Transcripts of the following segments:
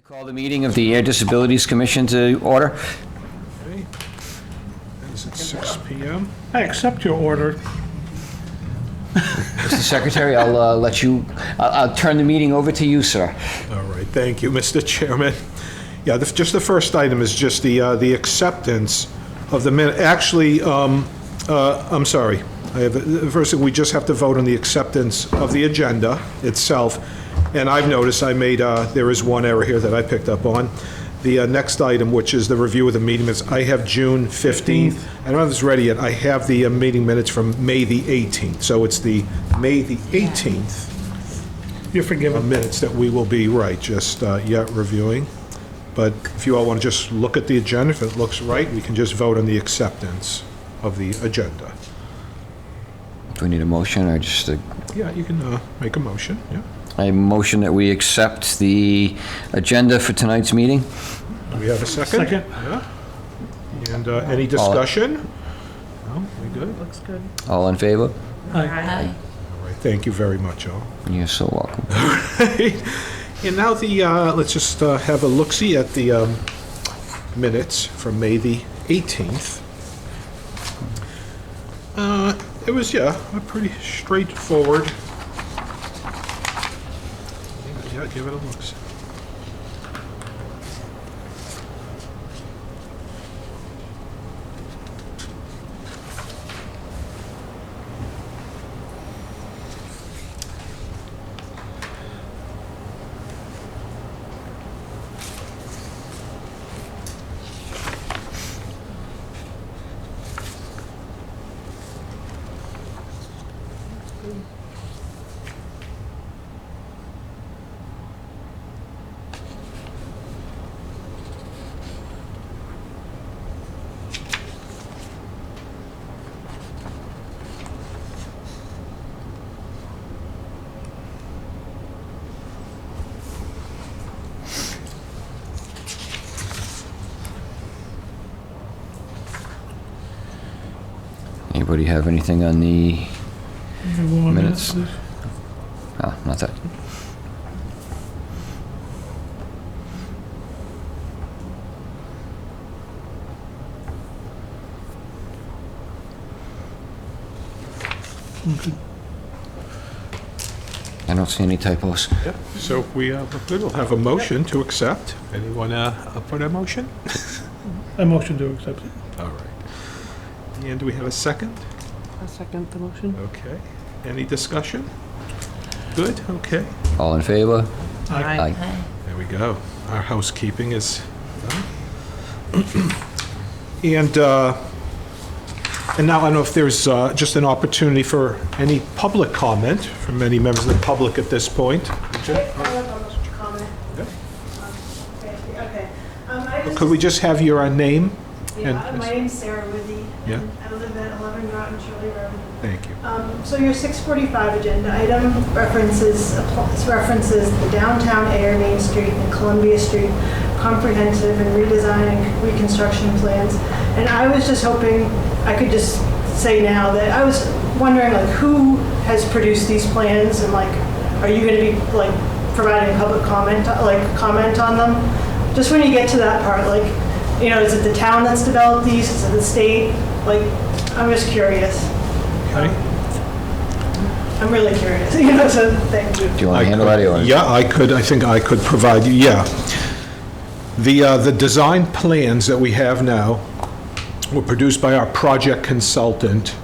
Call the meeting of the Ayer Disabilities Commission to order. Okay. It's at 6 p.m. I accept your order. Mr. Secretary, I'll turn the meeting over to you, sir. All right, thank you, Mr. Chairman. Yeah, just the first item is just the acceptance of the minute. Actually, I'm sorry. First, we just have to vote on the acceptance of the agenda itself. And I've noticed there is one error here that I picked up on. The next item, which is the review of the meeting minutes, I have June 15th. I don't have this ready yet. I have the meeting minutes from May the 18th. So it's the May the 18th You're forgiven. minutes that we will be, just yet reviewing. But if you all want to just look at the agenda, if it looks right, we can just vote on the acceptance of the agenda. Do we need a motion or just a... Yeah, you can make a motion, yeah. I motion that we accept the agenda for tonight's meeting. Do we have a second? Second. Yeah. And any discussion? No, we good? Looks good. All in favor? Aye. All right, thank you very much, all. You're so welcome. And now let's just have a look-see at the minutes from May the 18th. It was, a pretty straightforward. Yeah, give it a look. Anybody have anything on the minutes? Please. Oh, not that. Okay. I don't see any typos. Yep. So we'll have a motion to accept. Anyone up for that motion? I motion to accept it. All right. And do we have a second? I'll second the motion. Okay. Any discussion? Good, okay. All in favor? Aye. There we go. Our housekeeping is done. And now I don't know if there's just an opportunity for any public comment from any members of the public at this point. Okay. Could we just have your name? Yeah, my name's Sarah Withy, Yeah. and I live at 11 Groton Shirley Road. Thank you. So your 645 agenda item references the downtown Ayer Main Street and Columbia Street comprehensive and redesign and reconstruction plans. And I was just hoping I could just say now that I was wondering who has produced these plans, and are you going to be providing public comment on them? Just when you get to that part, is it the town that's developed these? Is it the state? I'm just curious. Okay. I'm really curious, so thank you. Do you want to handle that or? Yeah, I think I could provide you, yeah. The design plans that we have now were produced by our project consultant,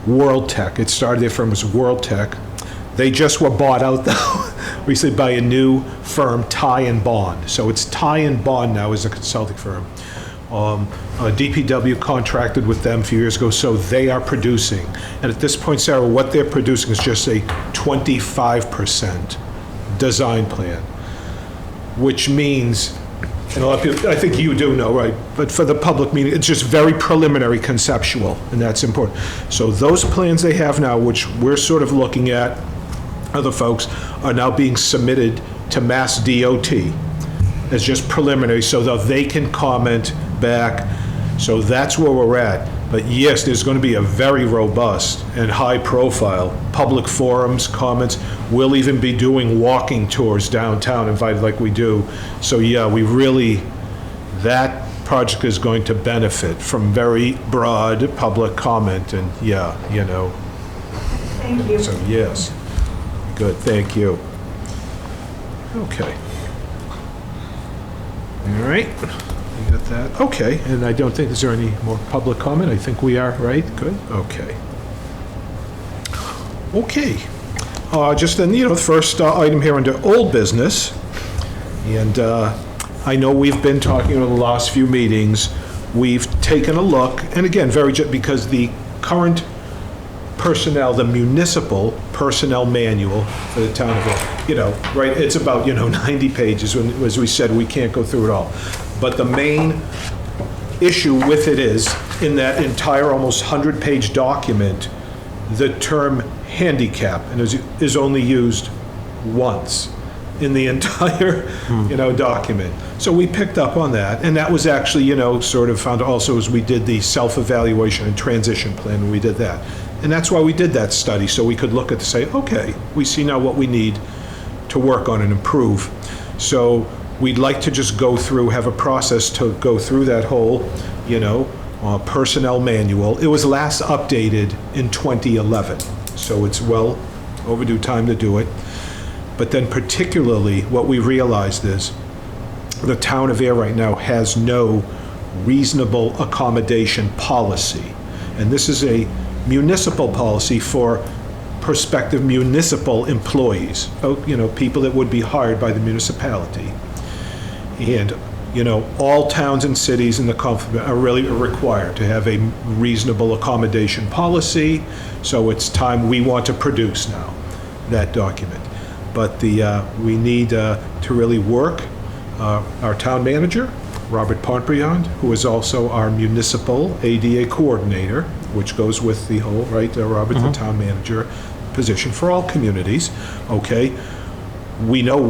World Tech. It started, their firm was World Tech. They just were bought out, though, recently by a new firm, Ty and Bond. So it's Ty and Bond now as a consulting firm. DPW contracted with them a few years ago, so they are producing. And at this point, Sarah, what they're producing is just a 25% design plan, which means, and a lot of people, I think you do know, right? But for the public meeting, it's just very preliminary conceptual, and that's important. So those plans they have now, which we're sort of looking at, other folks, are now being submitted to Mass DOT as just preliminary, so that they can comment back. So that's where we're at. But yes, there's going to be a very robust and high-profile public forums, comments. We'll even be doing walking tours downtown, invited like we do. So yeah, that project is going to benefit from very broad public comment, and yeah, Thank you. so yes. Good, thank you. Okay. All right, you got that? Okay, and I don't think, is there any more public comment? I think we are, right? Good, okay. Okay, just then, the first item here under old business, and I know we've been talking over the last few meetings, we've taken a look, and again, because the current personnel, the municipal personnel manual for the town of, right, it's about, 90 pages, when, as we said, we can't go through it all. But the main issue with it is, in that entire almost 100-page document, the term handicap is only used once in the entire, document. So we picked up on that, and that was actually, sort of found also as we did the self-evaluation and transition plan, we did that. And that's why we did that study, so we could look at say, okay, we see now what we need to work on and improve. So we'd like to just go through, have a process to go through that whole, personnel manual. It was last updated in 2011, so it's well overdue time to do it. But then particularly what we realized is the town of Ayer right now has no reasonable accommodation policy. And this is a municipal policy for prospective municipal employees, people that would be hired by the municipality. And, all towns and cities in the Commonwealth are really required to have a reasonable accommodation policy. So it's time we want to produce now that document. But we need to really work. Our town manager, Robert Pontbriand, who is also our municipal ADA coordinator, which goes with the whole, right, Robert, the town manager position for all communities, okay? We know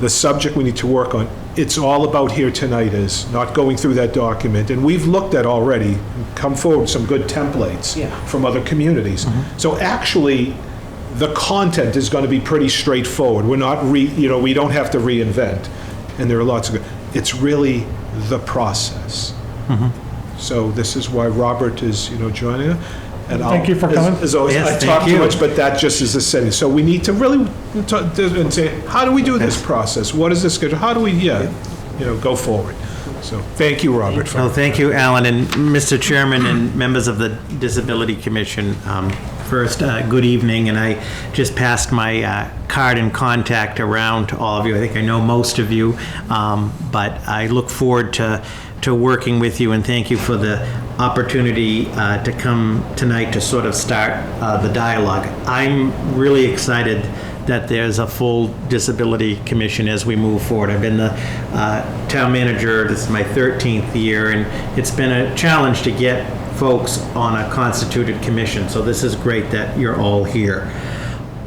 the subject we need to work on. It's all about here tonight is not going through that document, and we've looked at already, come forward with some good templates from other communities. So actually, the content is going to be pretty straightforward. We're not, we don't have to reinvent, and there are lots of good. It's really the process. So this is why Robert is, joining us. And Thank you for coming. As always, Yes, I thank talk too you. much, but that just is a setting. So we need to really talk and say, how do we do this process? What is the schedule? How do we, go forward? So thank you, Robert. No, thank you, Alan, and Mr. Chairman and members of the Disability Commission. First, good evening, and I just passed my card and contact around to all of you. I think I know most of you, but I look forward to working with you, and thank you for the opportunity to come tonight to sort of start the dialogue. I'm really excited that there's a full disability commission as we move forward. I've been the town manager, this is my 13th year, and it's been a challenge to get folks on a constituted commission, so this is great that you're all here.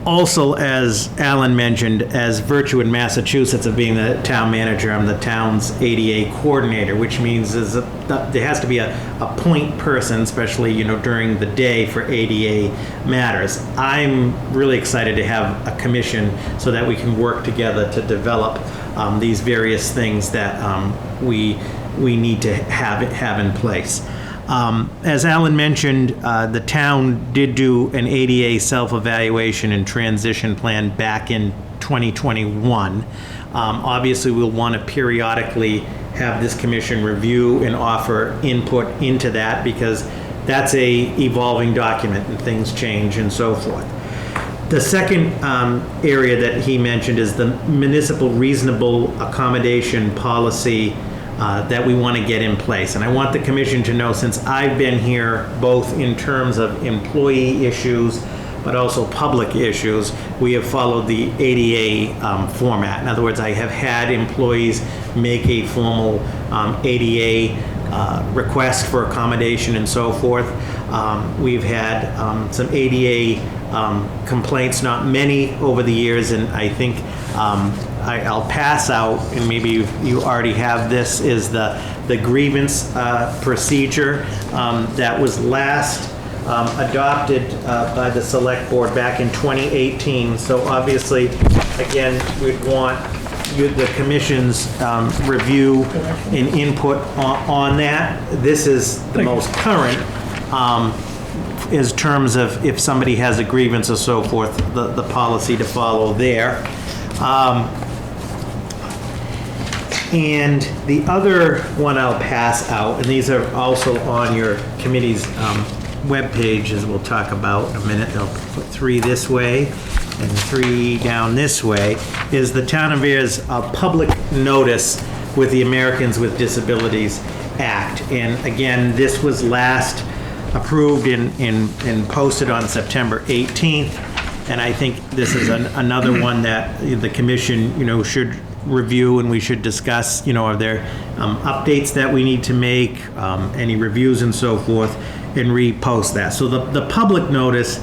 Also, as Alan mentioned, as virtue in Massachusetts of being the town manager, I'm the town's ADA coordinator, which means there has to be a point person, especially during the day, for ADA matters. I'm really excited to have a commission so that we can work together to develop these various things that we need to have in place. As Alan mentioned, the town did do an ADA self-evaluation and transition plan back in 2021. Obviously, we'll want to periodically have this commission review and offer input into that, because that's a evolving document and things change and so forth. The second area that he mentioned is the municipal reasonable accommodation policy that we want to get in place. And I want the commission to know, since I've been here, both in terms of employee issues, but also public issues, we have followed the ADA format. In other words, I have had employees make a formal ADA request for accommodation and so forth. We've had some ADA complaints, not many over the years, and I think I'll pass out, and maybe you already have this, is the the grievance procedure that was last adopted by the Select Board back in 2018. So obviously, again, we'd want the Commission's review and input on that. This is the most current in terms of if somebody has a grievance or so forth, the policy to follow there. And the other one I'll pass out, and these are also on your committee's webpage, as we'll talk about in a minute. They'll put 3 this way and 3 down this way, is the Town of Ayer's public notice with the Americans with Disabilities Act. And again, this was last approved and posted on September 18th. And I think this is another one that the commission, should review and we should discuss, are there updates that we need to make, any reviews and so forth, and repost that. So the public notice,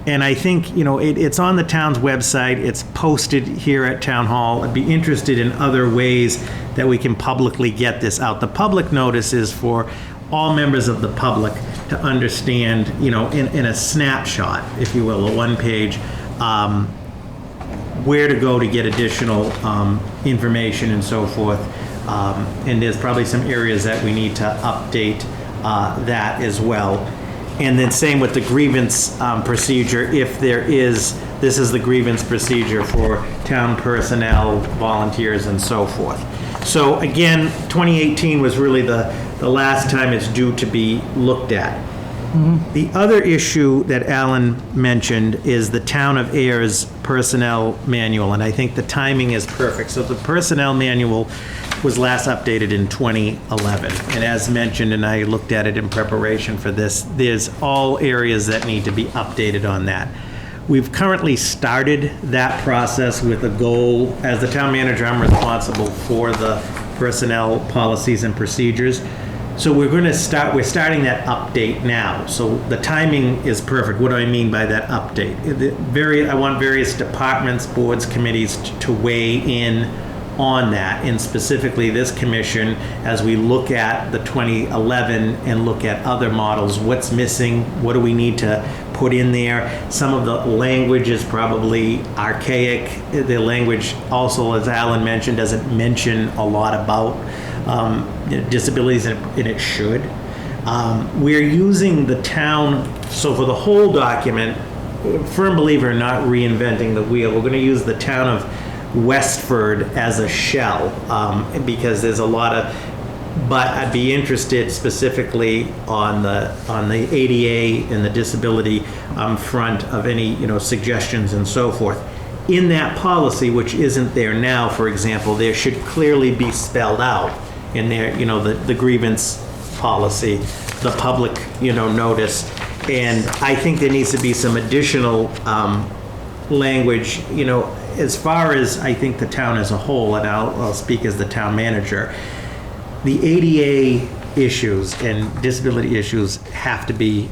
and I think, it's on the town's website, it's posted here at Town Hall. I'd be interested in other ways that we can publicly get this out. The public notice is for all members of the public to understand, in a snapshot, if you will, a one-page, where to go to get additional information and so forth. And there's probably some areas that we need to update that as well. And then same with the grievance procedure, if there is, this is the grievance procedure for town personnel, volunteers, and so forth. So again, 2018 was really the last time it's due to be looked at. The other issue that Alan mentioned is the Town of Ayer's personnel manual, and I think the timing is perfect. So the personnel manual was last updated in 2011, and as mentioned, and I looked at it in preparation for this, there's all areas that need to be updated on that. We've currently started that process with a goal. As the town manager, I'm responsible for the personnel policies and procedures. So we're starting that update now. So the timing is perfect. What do I mean by that update? I want various departments, boards, committees to weigh in on that, and specifically this commission, as we look at the 2011 and look at other models, what's missing, what do we need to put in there. Some of the language is probably archaic. The language also, as Alan mentioned, doesn't mention a lot about disabilities, and it should. We're using the town, so for the whole document, firm believer in not reinventing the wheel, we're going to use the town of Westford as a shell, because there's a lot of, but I'd be interested specifically on the ADA and the disability front of any suggestions and so forth. In that policy, which isn't there now, for example, there should clearly be spelled out in there, the grievance policy, the public, notice, and I think there needs to be some additional language, as far as I think the town as a whole, and I'll speak as the town manager, the ADA issues and disability issues have to be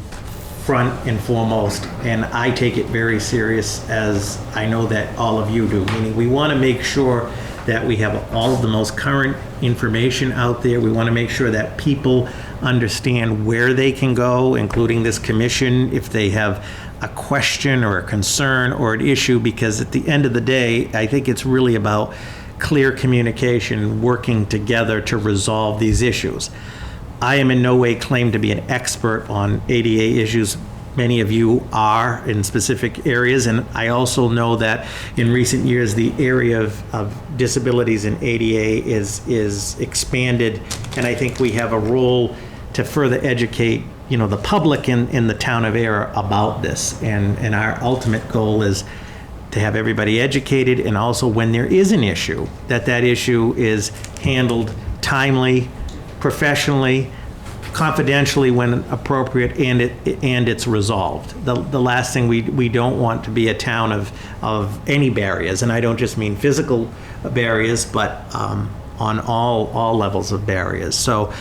front and foremost, and I take it very serious, as I know that all of you do, meaning we want to make sure that we have all of the most current information out there. We want to make sure that people understand where they can go, including this commission, if they have a question or a concern or an issue, because at the end of the day, I think it's really about clear communication, working together to resolve these issues. I am in no way claimed to be an expert on ADA issues. Many of you are in specific areas, and I also know that in recent years the area of disabilities in ADA is expanded, and I think we have a role to further educate the public in the town of Ayer about this, and our ultimate goal is to have everybody educated, and also when there is an issue, that issue is handled timely, professionally, confidentially when appropriate, and it's resolved. The last thing we don't want to be a town of any barriers, and I don't just mean physical barriers, but on all levels of barriers. So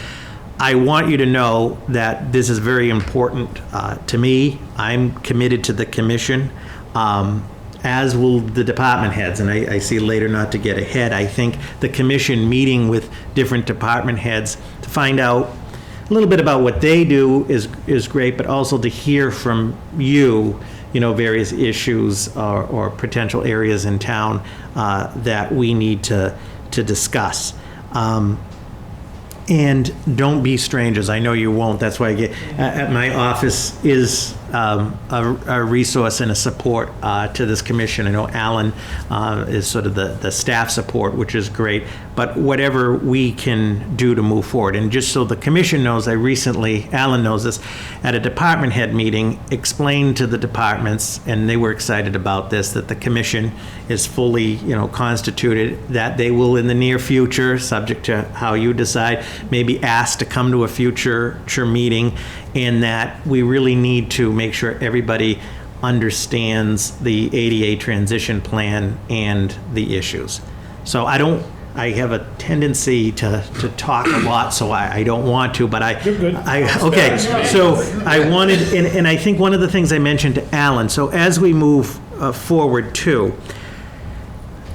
I want you to know that this is very important to me. I'm committed to the commission. as will the department heads. And I see later, not to get ahead, I think the commission meeting with different department heads to find out a little bit about what they do is great, but also to hear from you, various issues or potential areas in town that we need to discuss. And don't be strangers. I know you won't. That's why I get, my office is a resource and a support to this commission. I know Alan is sort of the staff support, which is great, but whatever we can do to move forward. And just so the commission knows, I recently, Alan knows this, at a department head meeting, explained to the departments, and they were excited about this, that the commission is fully, constituted, that they will in the near future, subject to how you decide, maybe ask to come to a future meeting, and that we really need to make sure everybody understands the ADA transition plan and the issues. So I have a tendency to talk a lot, so I don't want to, but You're good. okay, so I wanted, and I think one of the things I mentioned to Alan, so as we move forward too,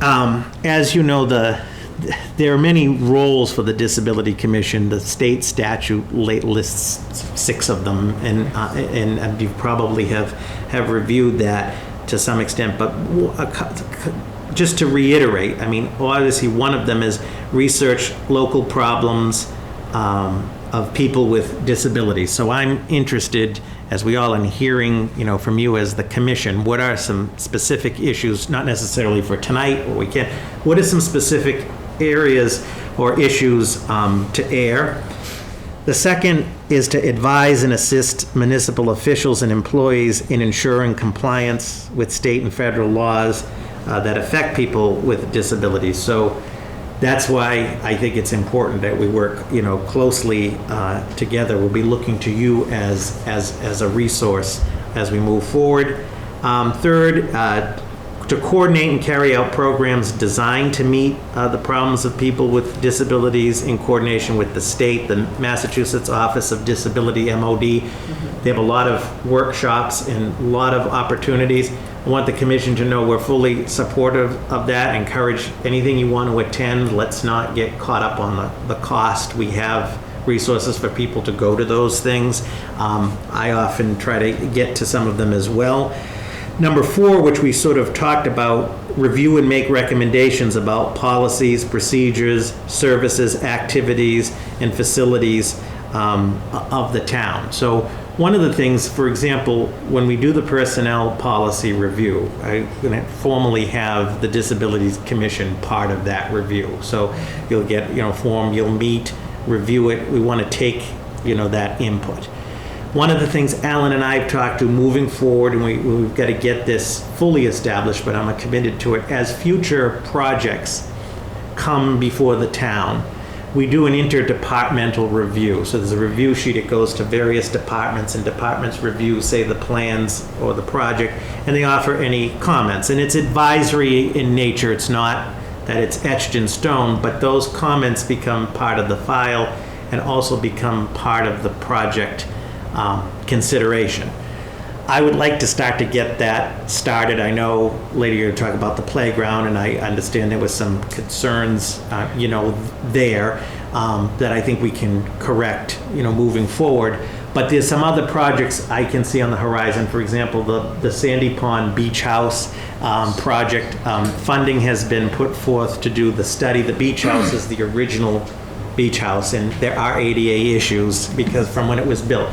as you know, there are many roles for the Disability Commission. The state statute lists 6 of them, and you probably have reviewed that to some extent. But just to reiterate, obviously one of them is research local problems of people with disabilities. So I'm interested, as we all, in hearing, from you as the commission, what are some specific issues, not necessarily for tonight or weekend, what are some specific areas or issues to air? The second is to advise and assist municipal officials and employees in ensuring compliance with state and federal laws that affect people with disabilities. So that's why I think it's important that we work, closely together. We'll be looking to you as a resource as we move forward. Third, to coordinate and carry out programs designed to meet the problems of people with disabilities in coordination with the state, the Massachusetts Office of Disability, MOD. They have a lot of workshops and a lot of opportunities. I want the commission to know we're fully supportive of that. Encourage anything you want to attend. Let's not get caught up on the cost. We have resources for people to go to those things. I often try to get to some of them as well. Number 4, which we sort of talked about, review and make recommendations about policies, procedures, services, activities, and facilities of the town. So one of the things, for example, when we do the personnel policy review, I'm going to formally have the Disabilities Commission part of that review. So you'll get, form, you'll meet, review it. We want to take, that input. One of the things Alan and I have talked to moving forward, and we've got to get this fully established, but I'm committed to it, as future projects come before the town, we do an interdepartmental review. So there's a review sheet, it goes to various departments, and departments review, say, the plans or the project, and they offer any comments. And it's advisory in nature. It's not that it's etched in stone, but those comments become part of the file and also become part of the project consideration. I would like to start to get that started. I know later you're going to talk about the playground, and I understand there was some concerns, there that I think we can correct, moving forward. But there's some other projects I can see on the horizon. For example, the Sandy Pond Beach House project. Funding has been put forth to do the study. The beach house is the original beach house, and there are ADA issues because from when it was built.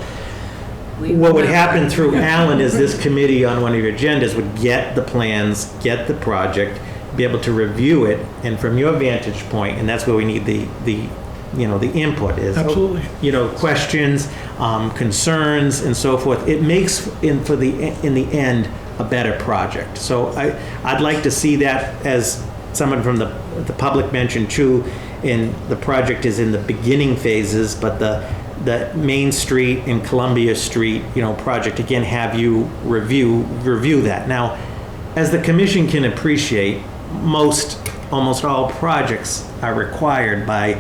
What would happen through Alan is this committee on one of your agendas would get the plans, get the project, be able to review it, and from your vantage point, and that's where we need the input is. Absolutely. Questions, concerns, and so forth. It makes, in the end, a better project. So I'd like to see that, as someone from the public mentioned too, the project is in the beginning phases, but the Main Street and Columbia Street, project, again, have you review that. Now, as the commission can appreciate, almost all projects are required by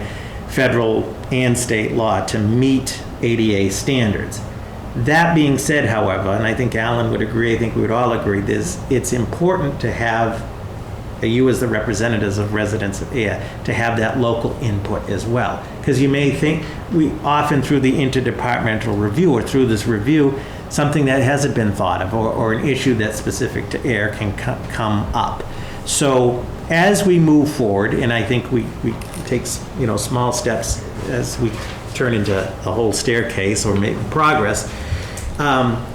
federal and state law to meet ADA standards. That being said, however, and I think Alan would agree, I think we would all agree, it's important to have, you as the representatives of residents of Ayer, to have that local input as well. Because you may think, we often through the interdepartmental review or through this review, something that hasn't been thought of or an issue that's specific to Ayer can come up. So as we move forward, and I think we take, small steps as we turn into a whole staircase or make progress,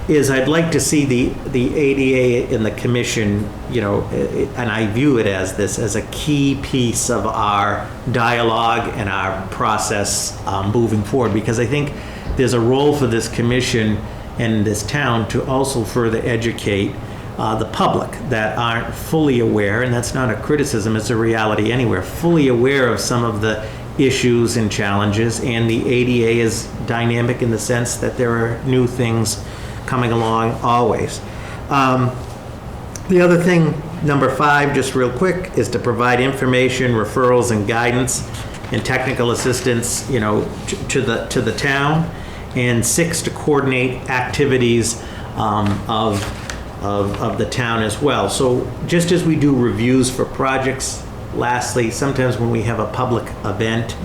is I'd like to see the ADA in the commission, and I view it as this, as a key piece of our dialogue and our process moving forward, because I think there's a role for this commission and this town to also further educate the public that aren't fully aware, and that's not a criticism, it's a reality anywhere, fully aware of some of the issues and challenges, and the ADA is dynamic in the sense that there are new things coming along always. The other thing, number 5, just real quick, is to provide information, referrals, and guidance and technical assistance, to the town. And 6, to coordinate activities of the town as well. So just as we do reviews for projects, lastly, sometimes when we have a public event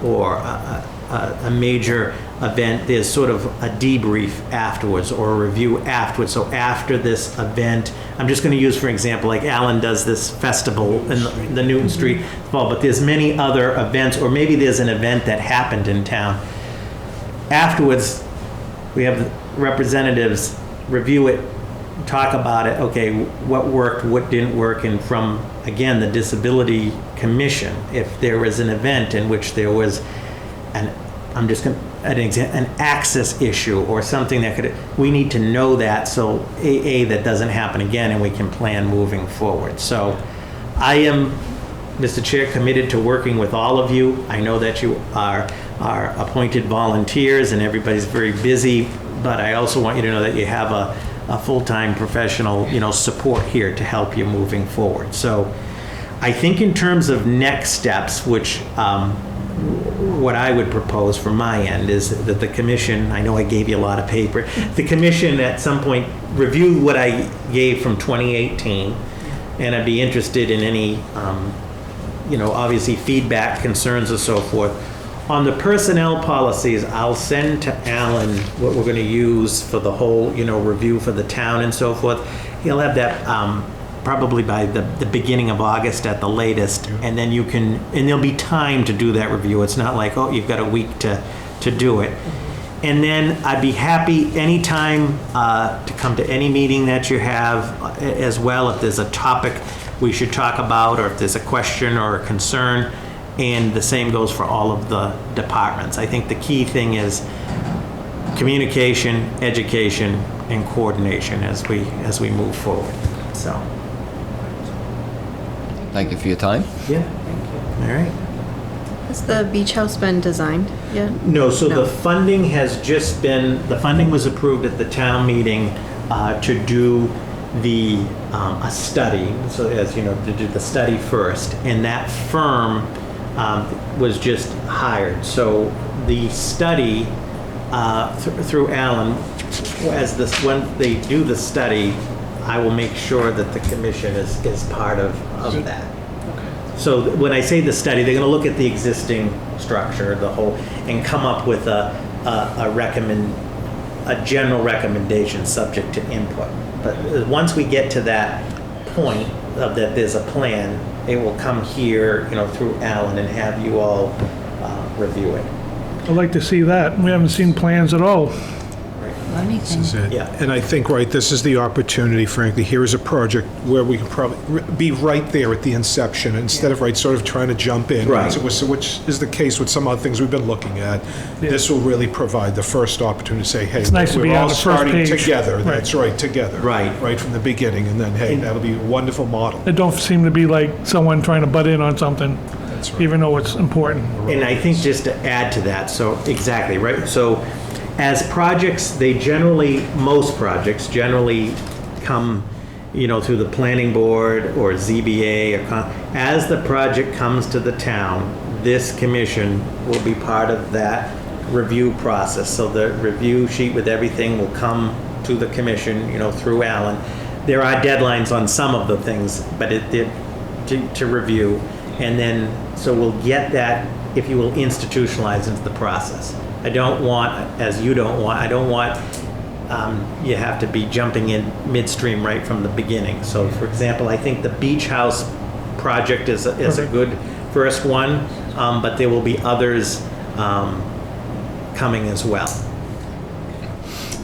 or a major event, there's sort of a debrief afterwards or a review afterwards. So after this event, I'm just going to use, for example, like Alan does this festival in the Newton Street Fall, but there's many other events, or maybe there's an event that happened in town. Afterwards, we have representatives review it, talk about it, okay, what worked, what didn't work, and from, again, the Disability Commission, if there was an event in which there was an access issue or something that we need to know that, so that doesn't happen again and we can plan moving forward. So I am, Mr. Chair, committed to working with all of you. I know that you are appointed volunteers and everybody's very busy, but I also want you to know that you have a full-time professional, support here to help you moving forward. So I think in terms of next steps, which what I would propose from my end is that the commission, I know I gave you a lot of paper, the commission at some point review what I gave from 2018, and I'd be interested in any, obviously feedback, concerns, and so forth. On the personnel policies, I'll send to Alan what we're going to use for the whole, review for the town and so forth. He'll have that probably by the beginning of August at the latest, and then and there'll be time to do that review. It's not like, oh, you've got a week to do it. And then I'd be happy anytime to come to any meeting that you have as well, if there's a topic we should talk about, or if there's a question or a concern. And the same goes for all of the departments. I think the key thing is communication, education, and coordination as we move forward. So. Thank you for your time. Yeah. All right. Has the beach house been designed yet? No, so No. the funding has just been, the funding was approved at the town meeting to do a study, so as you know, to do the study first, and that firm was just hired. So the study through Alan, when they do the study, I will make sure that the commission is part of that. So when I say the study, they're going to look at the existing structure, the whole, and come up with a general recommendation subject to input. But once we get to that point of that there's a plan, it will come here, through Alan, and have you all review it. I'd like to see that. We haven't seen plans at all. This is it. Yeah. And I think, this is the opportunity, frankly. Here is a project where we can probably be right there at the inception instead of sort of trying to jump in. Right. So, which is the case with some other things we've been looking at. This will really provide the first opportunity to say, hey, nice to we're be on all the first starting page. together. Right. That's right, together. Right. Right from the beginning. And then, hey, that'll be a wonderful model. It don't seem to be like someone trying to butt in on something, That's right. even though it's important. And I think just to add to that, so exactly, right? So as projects, most projects generally come, through the planning board or ZBA. As the project comes to the town, this commission will be part of that review process. So the review sheet with everything will come to the commission, through Alan. There are deadlines on some of the things, but to review. And then, so we'll get that, if you will, institutionalized into the process. I don't want you have to be jumping in midstream right from the beginning. So for example, I think the beach house project is a good first one, but there will be others coming as well.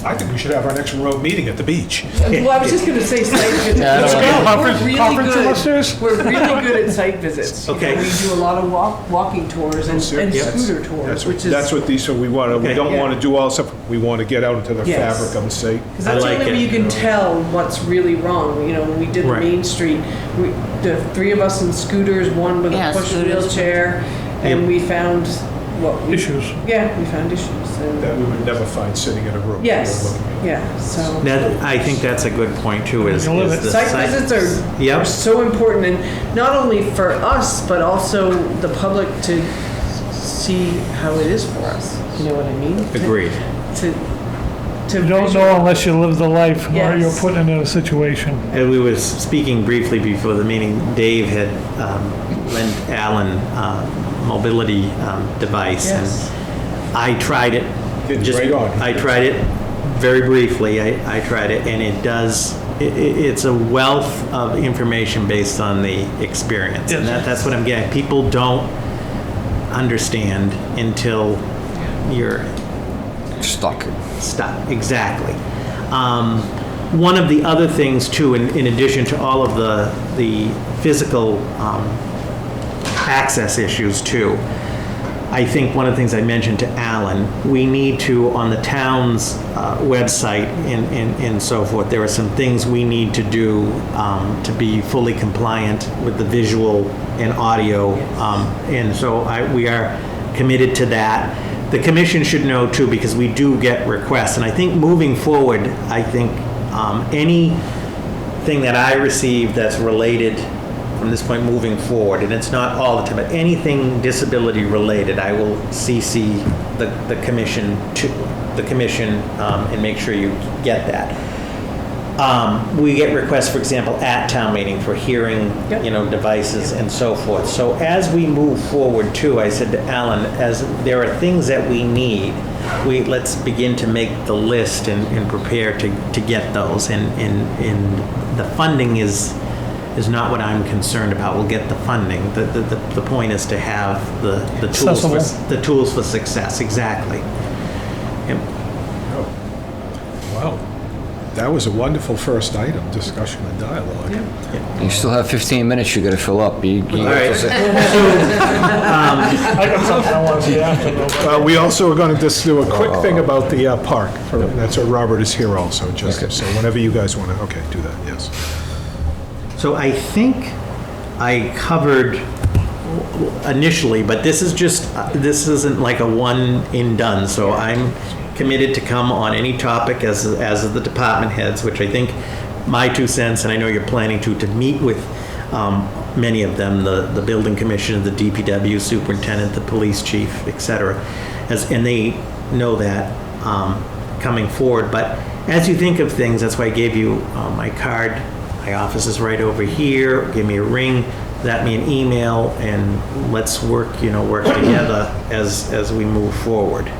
I think we should have our next remote meeting at the beach. Well, I was just going to say site visits. Yeah, I don't wanna- We're really Conference room good. upstairs? We're really good at site visits. Okay. We do a lot of walking tours and Yes. scooter tours, which is. That's what these, so we Okay. don't want to do all stuff, we want to get out into the Yes. fabric of the state. Because that's I the like only way it. you can tell what's really wrong. When we did the Right. Main Street, the three of us in scooters, one with a push scooters. wheelchair, and we found Issues. Yeah, we found issues. And That we would never find sitting in a room. yes, yeah. So I think that's a good point too. Is You live it. the site visits are Yep. so important, and not only for us, but also the public to see how it is for us. You know what I mean? Agreed. To You don't know unless you live the life or Yes. you're put in a situation. And we were speaking briefly before the meeting. Dave had lent Alan mobility device, Yes. and I tried it. Did great on. I tried it very briefly. I tried it, and it does. It's a wealth of information based on the experience, and that's what I'm getting. People don't understand until you're Stuck. stuff, exactly. One of the other things too, in addition to all of the physical access issues too, I think one of the things I mentioned to Alan, we need to, on the town's website and so forth, there are some things we need to do to be fully compliant with the visual and audio. And so we are committed to that. The commission should know too, because we do get requests. And I think moving forward, anything that I receive that's related from this point moving forward, and it's not all the time, but anything disability related, I will CC the commission and make sure you get that. We get requests, for example, at town meeting for hearing, devices and so forth. So as we move forward too, I said to Alan, as there are things that we need, let's begin to make the list and prepare to get those. And the funding is not what I'm concerned about. We'll get the funding. The point is to have the tools for success. Exactly. Yep. Wow. That was a wonderful first item, discussion and dialogue. You still have 15 minutes you got to fill up. All right. I got something I want to say after though. We also are going to just do a quick thing about the park. And that's what Robert is here also, just so whenever you guys want to, okay, do that, yes. So I think I covered initially, but this isn't like a one and done. So I'm committed to come on any topic as of the department heads, which I think my 2 cents, and I know you're planning to meet with many of them, the building commissioner, the DPW superintendent, the police chief, et cetera, and they know that coming forward. But as you think of things, that's why I gave you my card. My office is right over here. Give me a ring, that me an email, and let's work together as we move forward.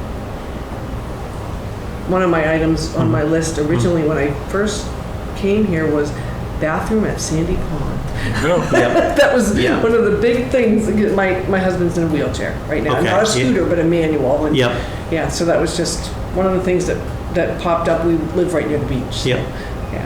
one of my items on my list originally when I first came here was bathroom at Sandy Pond. Yep. That was Yeah. one of the big things. My husband's in a wheelchair right now. Okay. Not a scooter, but a manual. And Yep. yeah, so that was just one of the things that popped up. We live right near the beach. So, Yep. yeah.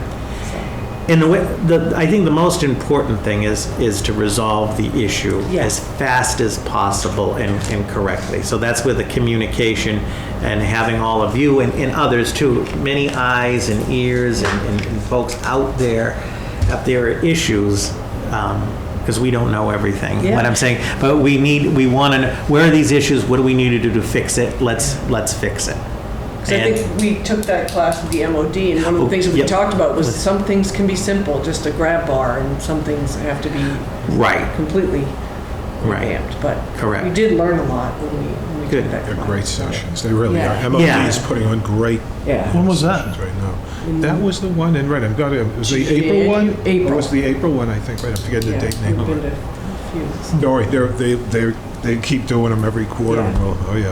So. And I think the most important thing is to resolve the issue Yes. as fast as possible and correctly. So that's where the communication and having all of you and others too, many eyes and ears and folks out there, if there are issues, because we don't know everything. Yeah. What I'm saying, but we want to know, where are these issues? What do we need to do to fix it? Let's fix it. So I think we took that class with the MOD, and one of the things that we Yep. talked about was some things can be simple, just a grab bar, and some things have to be Right. completely Right. revamped. But Correct. we did learn a lot when we we Good. took that. They're great sessions, they really Yeah. are. MOD Yeah. is putting on great Yeah. When was that? sessions right now. That was the one in Reading, it was the April one? April. It was the April one, I think, right, I'm forgetting the Yeah, date name we've of been it. to a few. Don't worry, they keep doing them every quarter, Yeah. oh yeah,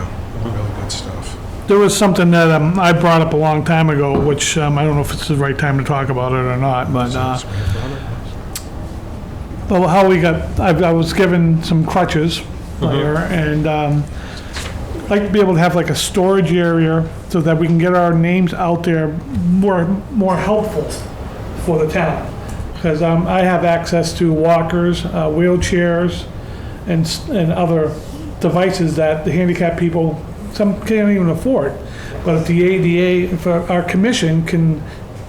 really good stuff. There was something that I brought up a long time ago, which I don't know if it's the right time to talk about it or not, but well, how we got, I was given some crutches here, and I'd like to be able to have like a storage area so that we can get our names out there more helpful for the town. Because I have access to walkers, wheelchairs, and other devices that the handicapped people, some can't even afford. But if the ADA, if our commission can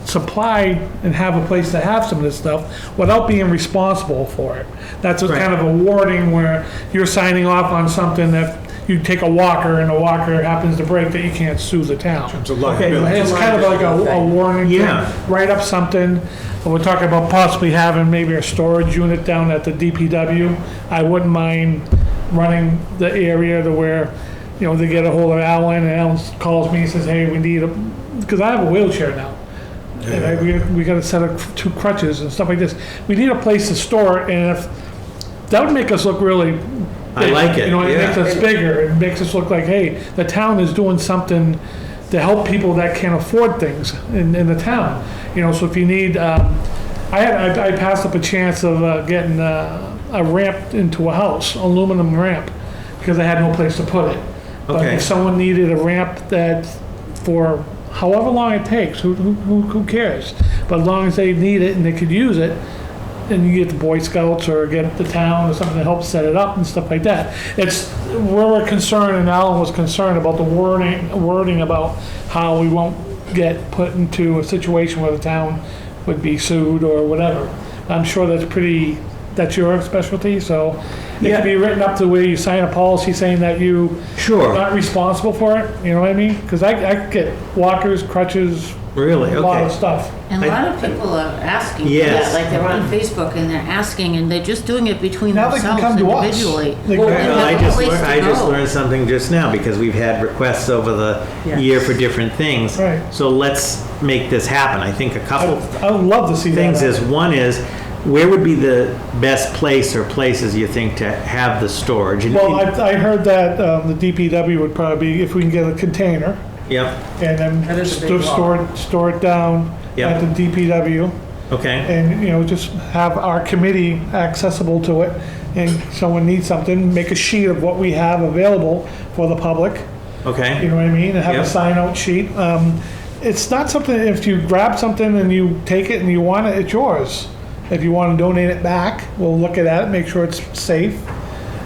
supply and have a place to have some of this stuff without being responsible for it. That's a kind of a wording where you're signing off on something that you take a walker and a walker happens to break, that you can't sue the town. It's a liability. It's kind of like a warning thing. Yeah. Write up something. We're talking about possibly having maybe a storage unit down at the DPW. I wouldn't mind running the area to where, you know, they get a hold of Alan, and Alan calls me and says, hey, we need because I have a wheelchair now. And we got a set of 2 crutches and stuff like this. We need a place to store it, and if, that would make us look really big. I like it, You know, it yeah. makes us bigger. It makes us look like, hey, the town is doing something to help people that can't afford things in the town. You know, so if you need, I passed up a chance of getting a ramp into a house, aluminum ramp, because I had no place to put it. But Okay. if someone needed a ramp that, for however long it takes, who cares? But as long as they need it and they could use it, and you get the Boy Scouts or get the town or something to help set it up and stuff like that. It's, we're concerned, and Alan was concerned about the wording about how we won't get put into a situation where the town would be sued or whatever. I'm sure that's your specialty, so it Yeah. could be written up to where you sign a policy saying that you Sure. are not responsible for it, you know what I mean? Because I get walkers, crutches, Really? a lot of Okay. stuff. And a lot of people are asking for Yes. that, like they're on Facebook and they're asking, and they're just doing it between Now they can themselves come to us. individually. They can- Well, Well, they I have a just, place to I just go. learned something just now, because we've had requests over the Yes. year for different things. Right. So let's make this happen. I think a couple I would love to see that. things is, one is, where would be the best place or places you think to have the storage? And- Well, I heard that the DPW would probably be, if we can get a container, Yep, and then That is a big store it down Yep. at the DPW, okay, and, you know, just have our committee accessible to it, and someone needs something, make a sheet of what we have available for the public, you okay, know what I mean, and have a Yep. sign-out sheet. It's not something, if you grab something and you take it and you want it, it's yours. If you want to donate it back, we'll look at it, make sure it's safe,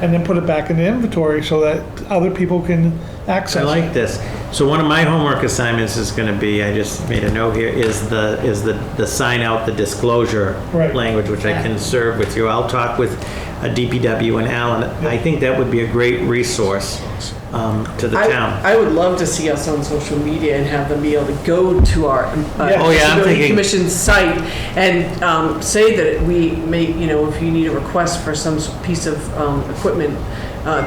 and then put it back in the inventory so that other people can access I it. like this. So one of my homework assignments is gonna be, I just made a note here, is the sign out, the disclosure Right. language, which I can serve with you. I'll talk with a DPW and Alan. I think that would be a great resource to the town. I would love to see us on social media and have them be able to go to our Yeah. Oh, yeah, I'm Disability thinking- Commission site and say that we make, you know, if you need a request for some piece of equipment,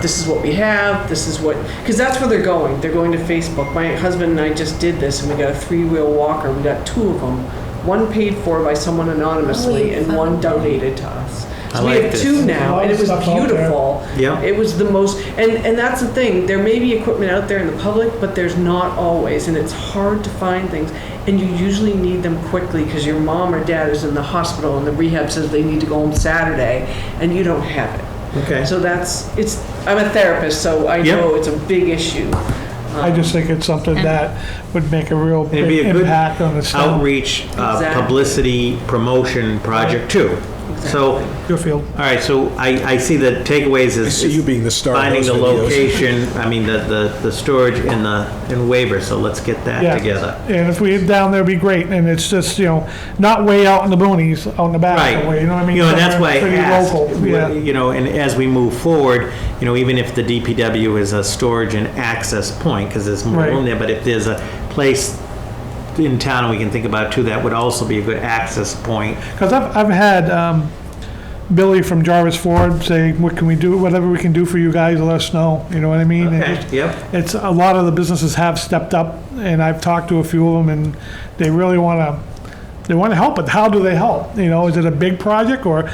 this is what we have, this is what, because that's where they're going. They're going to Facebook. My husband and I just did this, and we got a 3-wheel walker. We got 2 of them. One paid for by someone anonymously, and one donated to us. I So we like have this. 2 now, and it was Stuff out there. beautiful. Yeah. It was the most, and that's the thing, there may be equipment out there in the public, but there's not always, and it's hard to find things. And you usually need them quickly because your mom or dad is in the hospital and the rehab says they need to go home Saturday, and you don't have it. Okay. So I'm a therapist, so I Yep. know it's a big issue. I just think it's something that would make a real It'd be big a good impact on the town. outreach, Exactly. publicity, promotion project too. So, Your field. all right, so I see the takeaways is. I see you being the star of Finding those the videos. location, I mean, the storage and waiver, so let's get that Yeah. together. And if we had down there, it'd be great, and it's just, you know, not way out in the boonies, out in the back, Right. somewhere, you know what I mean? You know, and that's why Somewhere I pretty asked, local, yeah. you know, and as we move forward, you know, even if the DPW is a storage and access point, because there's more Right. room there, but if there's a place in town we can think about too, that would also be a good access point. Because I've had Billy from Jarvis Ford, say, what can we do, whatever we can do for you guys, let us know, you know what I mean? And Okay, just- yep. It's, a lot of the businesses have stepped up, and I've talked to a few of them, and they really wanna help, but how do they help? You know, is it a big project or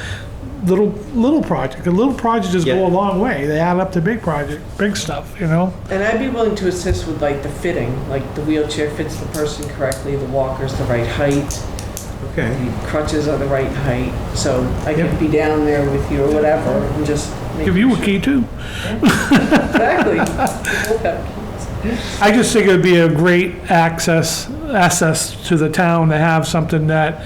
little project? A little project just go Yeah. a long way, they add up to big project, big stuff, you know? And I'd be willing to assist with like the fitting, like the wheelchair fits the person correctly, the walker's the right height, Okay. the crutches are the right height, so I could be down there with you or whatever, and just make Give you a sure- key too. Exactly. I just think it'd be a great access to the town to have something that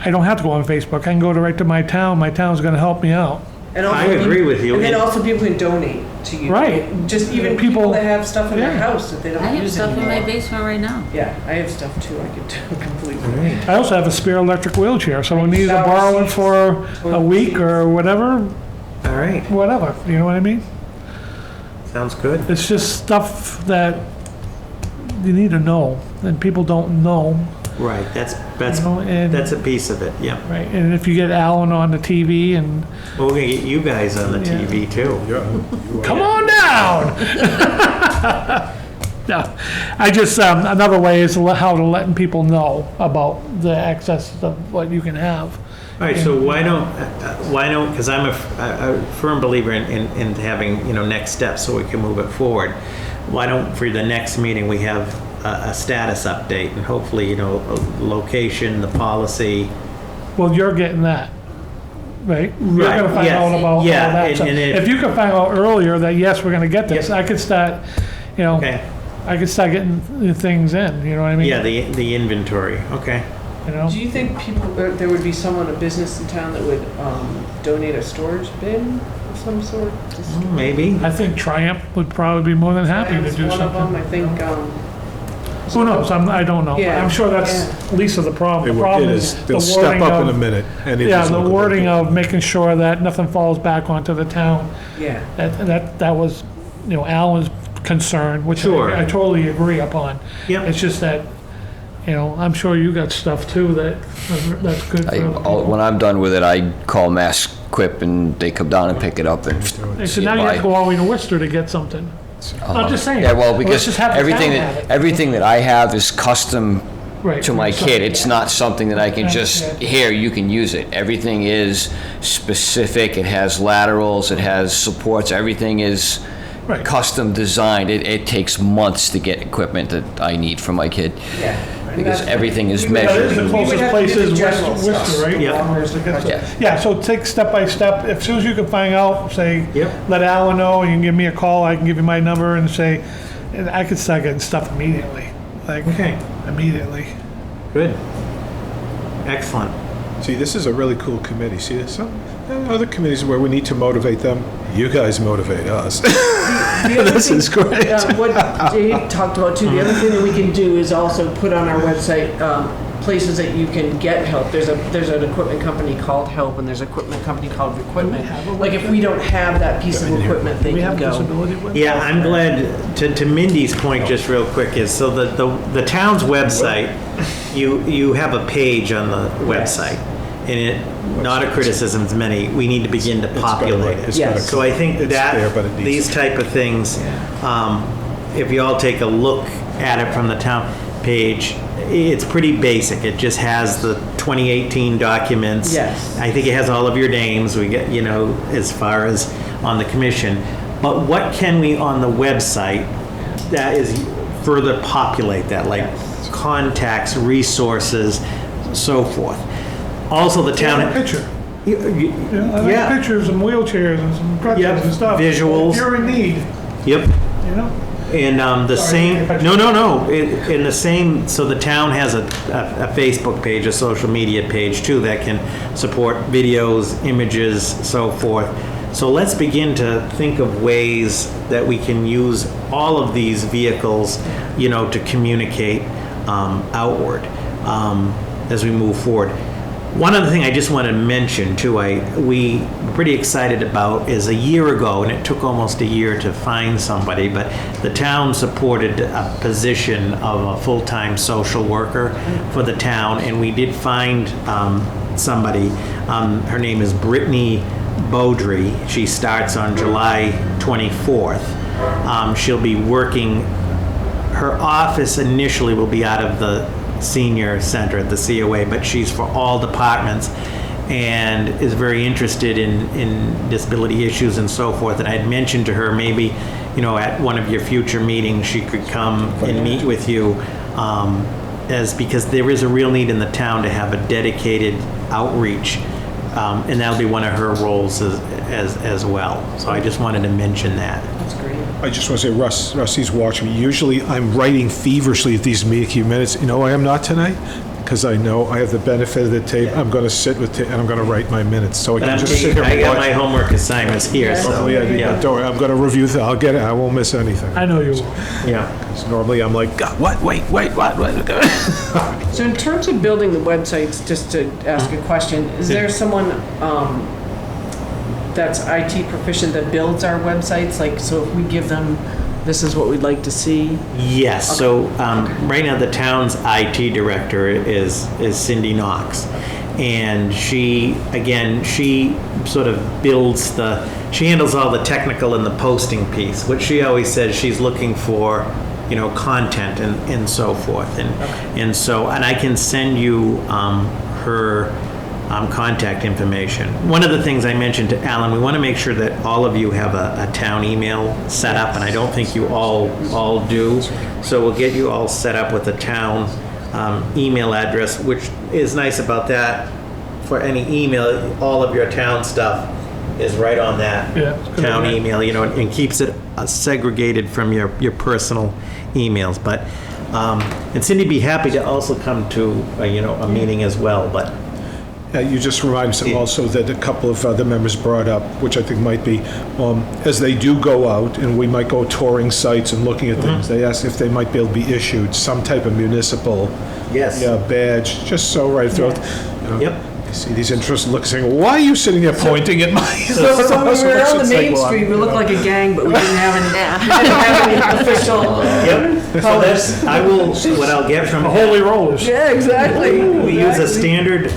I don't have to go on Facebook. I can go right to my town. My town's gonna help me out. And also I agree with you. And then also people can donate to you. Right. Just even People- people that have stuff in their yeah. house that they I don't have use stuff in my anymore. basement right now. Yeah, I have stuff too, I could do completely. I also have a spare electric wheelchair. Someone needs to borrow it for a week or whatever, All right, you know what I mean? sounds good. It's just stuff that you need to know, and people don't know, Right, that's you know, and, a piece of it, yeah. right, and if you get Alan on the TV and, Well, we're gonna get you guys on the Yeah. TV too. come on down! No, I just, another way is how to letting people know about the access of what you can have. All right, so why don't, because I'm a firm believer in having, next steps so we can move it forward. Why don't, for the next meeting, we have a status update and hopefully, location, the policy. Well, you're getting that, right? You're Right, gonna find yes, out about all yeah, that. So and if you could find out earlier that, yes, we're gonna get this, Yep. I could start, Okay, I could start getting the things in, you know what I mean? yeah, the inventory, okay. You know? Do you think there would be someone, a business in town that would donate a storage bin of some sort? Maybe. I think Triumph would probably be more than happy to That's do one of them, something. I think, Who knows? I don't know. Yeah, I'm sure that's Lisa the problem. The It problem is, is they'll the step wording up in a of, minute. And it yeah, is the local. wording of making sure that nothing falls back onto the town. yeah. That was, Alan's concern, which Sure. I totally agree upon. Yep. It's just that, I'm sure you got stuff too that's good for. When I'm done with it, I call Mass Quip and they come down and pick it up and They see said now you have to why. go all the way to Worcester to get something. I'm just saying. Yeah, well, Let's because just have the everything town have it. everything that I have is custom Right, to my so- kid. It's not something that I can just, Yeah. here, you can use it. Everything is specific. It has laterals, it has supports, everything is Right. custom designed. It takes months to get equipment that I need for my kid. Yeah. Because everything is That is measured. the We would closest have to place do the is general Worcester, stuff. right? Yeah. Farmers to get stuff. Yeah. Yeah, so take step by step. As soon as you can find out, say, Yep. let Alan know, you can give me a call, I can give you my number and say, and I could start getting stuff immediately. Like, Okay. immediately. Good. Excellent. See, this is a really cool committee. See, there's some other committees where we need to motivate them. You guys motivate us. This is great. What Jay talked about too, the other thing that we can do is also put on our website, places that you can get help. There's an equipment company called Help, and there's an equipment company called Equipment. Like if we don't have that piece of equipment, they We can have go. disability with. Yeah, I'm glad, to Mindy's point, just real quick, is so the town's website, you have a page on the website, and it, not a criticism, it's many, we need to begin to populate it. It's gotta Yes. So I think It's there, but it that, needs these to- type of things, if you all take a look at it from the town page, it's pretty basic. It just has the 2018 documents. Yes. I think it has all of your names, we get, as far as on the commission. But what can we on the website that is further populate that, like contacts, resources, so forth? Also, the I town. have a picture. I like Yeah. pictures and wheelchairs and some crutches Yep, and stuff. visuals. If you're in need, Yep. you know? And the Sorry, same, if I- no, in the same, so the town has a Facebook page, a social media page too, that can support videos, images, so forth. So let's begin to think of ways that we can use all of these vehicles, to communicate outward as we move forward. One other thing I just want to mention too, we were pretty excited about is a year ago, and it took almost a year to find somebody, but the town supported a position of a full-time social worker for the town, and we did find somebody. Her name is Brittany Beaudry. She starts on July 24th. She'll be working, her office initially will be out of the senior center at the COA, but she's for all departments and is very interested in disability issues and so forth. And I had mentioned to her maybe, at one of your future meetings, she could come and meet with you, because there is a real need in the town to have a dedicated outreach, and that'll be one of her roles as well. So I just wanted to mention that. That's great. I just want to say, Rusty's watching me. Usually I'm writing feverishly at these meeting minutes. You know why I'm not tonight? Because I know I have the benefit of the tape. I'm going to sit with tape and I'm going to write my minutes. So I can just sit here I and got my watch. homework assignments here, so. Don't worry, I'm going to review that. I'll get it. I won't miss anything. I know you will. Yeah. 'Cause normally I'm like, God, what? Wait, what? So in terms of building the websites, just to ask a question, is there someone that's IT proficient that builds our websites? Like, so if we give them, this is what we'd like to see? Yes, so right now the town's IT director is Cindy Knox. And she sort of she handles all the technical and the posting piece, which she always says she's looking for, content and so forth. And I can send you her contact information. One of the things I mentioned to Alan, we want to make sure that all of you have a town email set up, and I don't think you all do. So we'll get you all set up with a town email address, which is nice about that. For any email, all of your town stuff is right on that town email, and keeps it segregated from your personal emails. But and Cindy be happy to also come to a meeting as well. But You just remind me also that a couple of other members brought up, which I think might be, as they do go out, and we might go touring sites and looking at things, they asked if they might be able to be issued some type of municipal badge, just so right through. Yep. You see these interested looks saying, why are you sitting there pointing at my... So when we were on the main street, we looked like a gang, but we didn't have any official. Yep. So what I'll get from Holy rollers. Yeah, exactly. We use a standard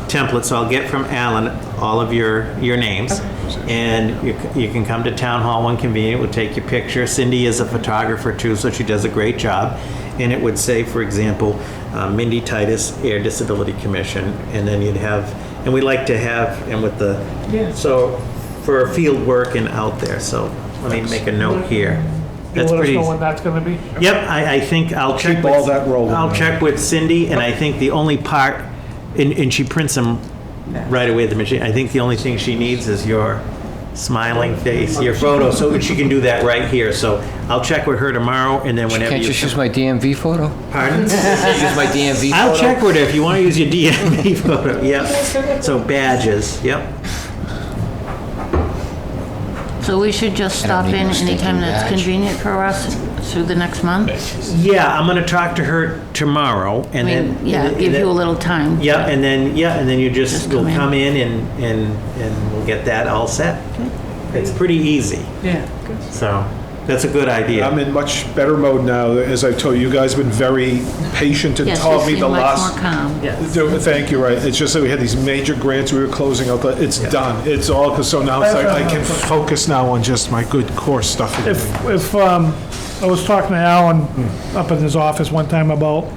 template, so I'll get from Alan all of your names, and you can come to Town Hall when convenient. We'll take your picture. Cindy is a photographer too, so she does a great job. And it would say, for example, Mindy Titus, Ayer Disability Commission, and then you'd have, and we like to have, and with the, so for field work and out there. So let me make a note here. That's You'll let us pretty know easy. when that's going to be? Yep, I think I'll check keep with, all that rolling. I'll check with Cindy, and I think the only part, and she prints them right away at the machine. I think the only thing she needs is your smiling face, your photo, so she can do that right here. So I'll check with her tomorrow, and then whenever Can't you just use my DMV photo? Pardon? Use my DMV photo? I'll check with her if you want to use your DMV photo. Yep. So badges. Yep. So we should just I don't stop need in no stinking anytime that's badge. convenient for us through the next month? Yeah, I'm going to talk to her tomorrow, and then Give you a little time. Yeah, and then you Just you'll come come in and we'll get that all set. It's pretty easy. Yeah, good. So that's a good idea. I'm in much better mode now. As I told you, you guys have been very patient and Yes, taught you me seem the much last... more calm. Thank you, right. It's just that we had these major grants we were closing out, but it's done. It's all, because so now it's like I can focus now on just my good core stuff. If I was talking to Alan up in his office one time about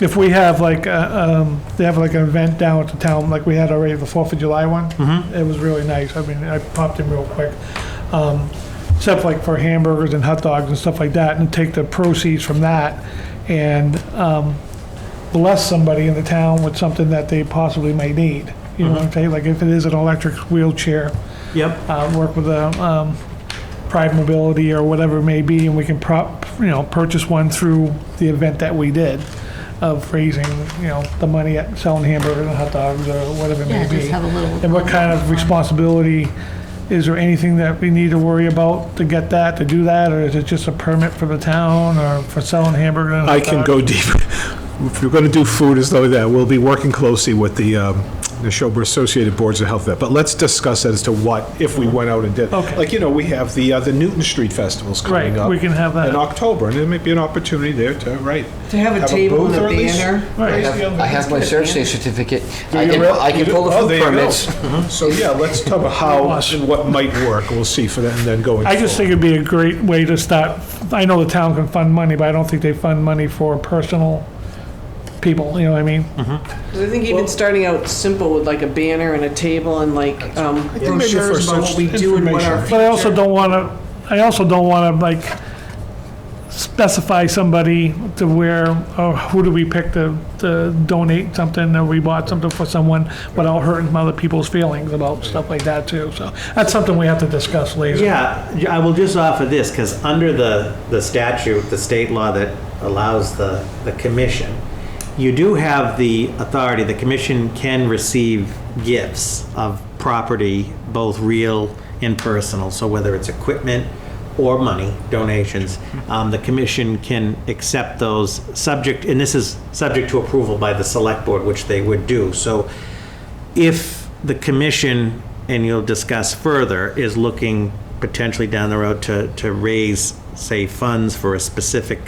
if we have like, they have like an event down at the town, like we had already the 4th of July one. It was really nice. I mean, I popped in real quick. Except like for hamburgers and hot dogs and stuff like that, and take the proceeds from that and bless somebody in the town with something that they possibly may need. You know what I'm saying? Like if it is an electric wheelchair, Yep. work with a Pride Mobility or whatever it may be, and we can purchase one through the event that we did of raising, the money at selling hamburgers and hot dogs or whatever it Yeah, may be. just have a little. And what kind of responsibility, is there anything that we need to worry about to get that, to do that, or is it just a permit for the town or for selling hamburgers and hot I dogs? can go deeper. If you're going to do food as though that, we'll be working closely with the Neshoba Associated Boards of Health, but let's discuss that as to what, if we went out and did. Okay. Like, we have the Newton Street Festivals coming Right, up. we can have that. In October, and there may be an opportunity there to, To have a table booth and or a at least- banner. Right. I have my surf state certificate. I You can, really- I can you do? pull the Oh, food there you go. permits. So, yeah, let's talk about how and what might work. We'll see for that, and then going I just think it'd be a great way to start. I know the town can fund money, but I don't think they fund money for personal people, you know what I mean? 'Cause I think even starting out simple with like a banner and a table and like maybe brochures for about such what we do and what our information. But I also future- don't wanna, like, specify somebody to where, or who do we pick to donate something, or we bought something for someone without hurting other people's feelings about stuff like that too, so that's something we have to discuss later. Yeah, I will just offer this, because under the statute, the state law that allows the commission, you do have the authority, the commission can receive gifts of property, both real and personal, so whether it's equipment or money, donations, the commission can accept those subject, and this is subject to approval by the select board, which they would do. So if the commission, and you'll discuss further, is looking potentially down the road to raise, say, funds for a specific,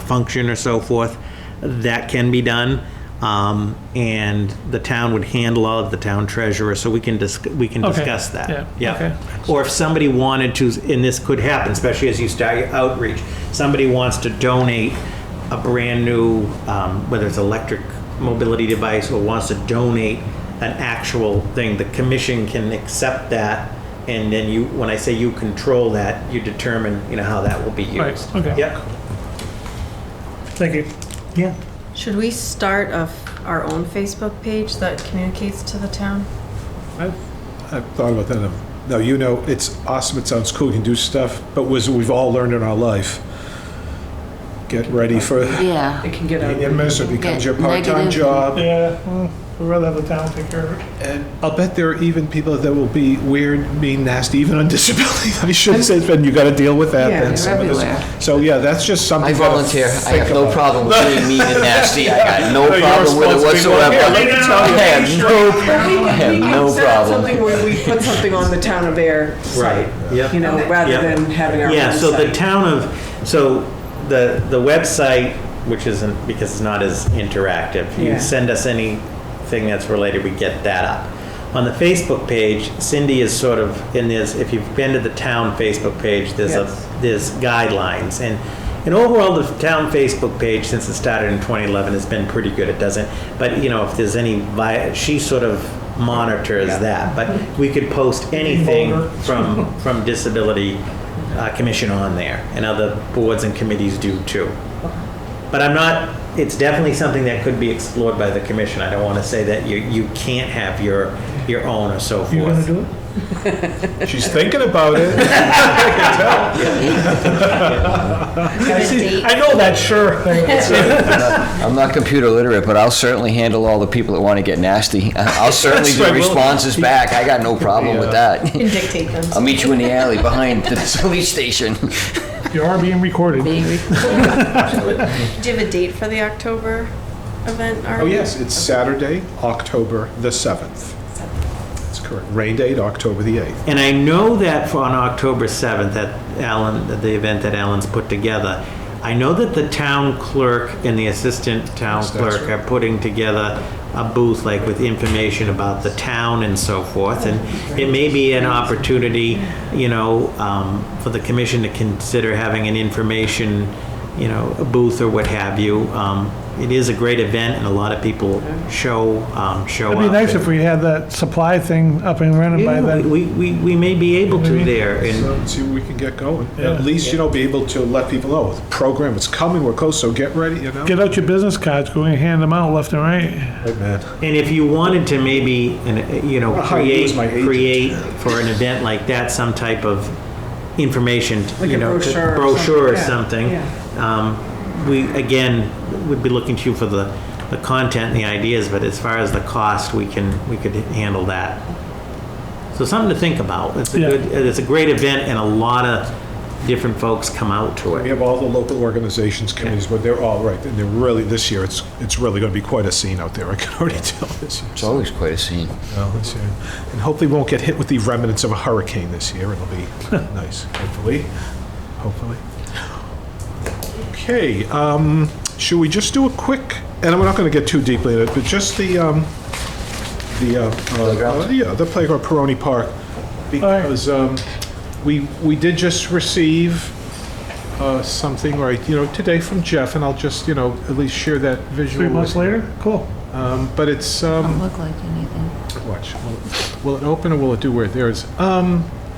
function or so forth, that can be done. And the town would handle all of the town treasurer, so we can discuss that. yeah, okay. Or if somebody wanted to, and this could happen, especially as you start your outreach, somebody wants to donate a brand-new, whether it's electric mobility device, or wants to donate an actual thing, the commission can accept that, and then you, when I say you control that, you determine, how that will be used. Right, okay. Yep. Thank you. Yeah. Should we start our own Facebook page that communicates to the town? I've thought about that. No, it's awesome, it sounds cool, you can do stuff, but we've all learned in our life, get ready for, Yeah. It can get out. it becomes your Get part-time negative. job. Yeah, we'd rather have the town take care of it. And I'll bet there are even people that will be weird, mean, nasty, even on disability. I shouldn't say, but you gotta deal with that. Yeah, then they're some of this- everywhere. So, yeah, that's just something. I you gotta volunteer. I think have no about. problem with being mean and nasty. I got no you're problem with it supposed to be whatsoever. one. Here, let me tell you. I have no, I have We no can set up problem. something where we put something on the town of Ayer site, Yep. rather Yep. than having our Yeah, own so the site. town of, so the website, which isn't, because it's not as interactive, Yeah. you send us anything that's related, we get that up. On the Facebook page, Cindy is sort of, if you've been to the town Facebook page, Yes. there's guidelines, and overall, the town Facebook page, since it started in 2011, has been pretty good. It doesn't, but if there's any, she sort of monitors that, but we could post anything from Disability Commission on there, and other boards and committees do too. But it's definitely something that could be explored by the commission. I don't want to say that you can't have your own or so forth. You gonna do it? She's thinking about it. I know that sure thing. I'm not computer literate, but I'll certainly handle all the people that want to get nasty. I'll certainly That's do right, we'll- responses back. I got no problem with that. And dictate them. I'll meet you in the alley behind the police station. You are being recorded. Do you have a date for the October event Oh, already? yes, it's Saturday, October the 7th. That's correct. Rain date, October the 8th. And I know that on October 7th, the event that Alan's put together, I know that the town clerk and the assistant town Yes, that's clerk right. are putting together a booth, like with information about the town and so forth. And it may be an opportunity, for the commission to consider having an information, a booth or what have you. It is a great event, and a lot of people show up. It'd be nice if we had that supply thing up and running by Yeah, then. we may be able to there, and So see what we can get going. Yeah. At least, be able to let people know, the program is coming, we're close, so get ready, Get out your business cards, go and hand them out left and right. Right, man. And if you wanted to maybe, hire you as my agent. create for an event like that, some type of information, Like a brochure or brochure or something. something. Yeah. We, again, would be looking to you for the content and the ideas, but as far as the cost, we could handle that. So something to think about. It's Yeah. it's a great event, and a lot of different folks come out to We it. have all the local organizations, committees, but they're all right, and they're really, this year, it's really going to be quite a scene out there, I can already tell this year. It's always quite a scene. Well, this year. And hopefully we won't get hit with the remnants of a hurricane this year, it'll be nice, hopefully. Okay, should we just do a quick, and we're not going to get too deeply in it, but just the playground, Peroni Park, because we did just receive something, right, today from Jeff, and I'll just, at least share that visual. 3 months later? Cool. But it's, Don't look like anything. watch, will it open or will it do where there's,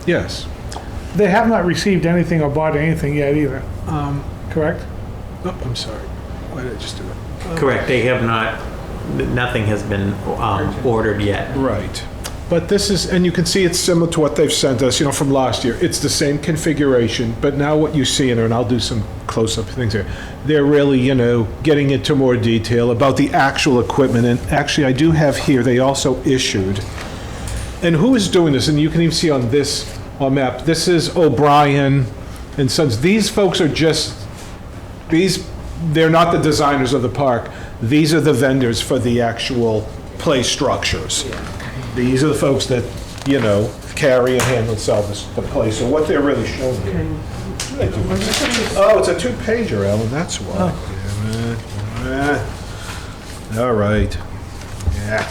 yes. They have not received anything or bought anything yet either, correct? Oh, I'm sorry. Why did I just do it? Correct, they have not, nothing has been ordered yet. Right. But this is, and you can see it's similar to what they've sent us, from last year. It's the same configuration, but now what you see in there, and I'll do some close-up things here, they're really, getting into more detail about the actual equipment. And actually, I do have here, they also issued, and who is doing this? And you can even see on this map, this is O'Brien and Sons. These folks are just, they're not the designers of the park. These are the vendors for the actual play structures. These are the folks that, carry and handle and sell the play. So what they're really showing you. Oh, it's a two-pager, Ellen, that's why. All right. Yeah,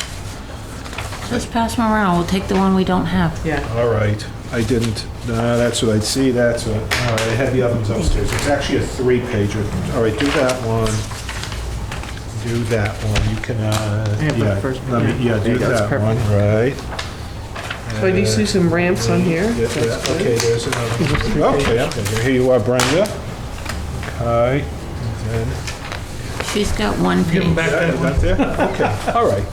Just pass them around. We'll take the one we don't have. Yeah. all right. I didn't, that's what I'd see, that's what, all right, I had the other ones upstairs. It's actually a three-pager. All right, do that one. Do that one. You can, do that one, right. So I do see some ramps on here. Yeah, okay, there's another one. Okay, here you are, Brenda. Okay. And then, She's got one Give them page. back that one. that there? Okay, all right.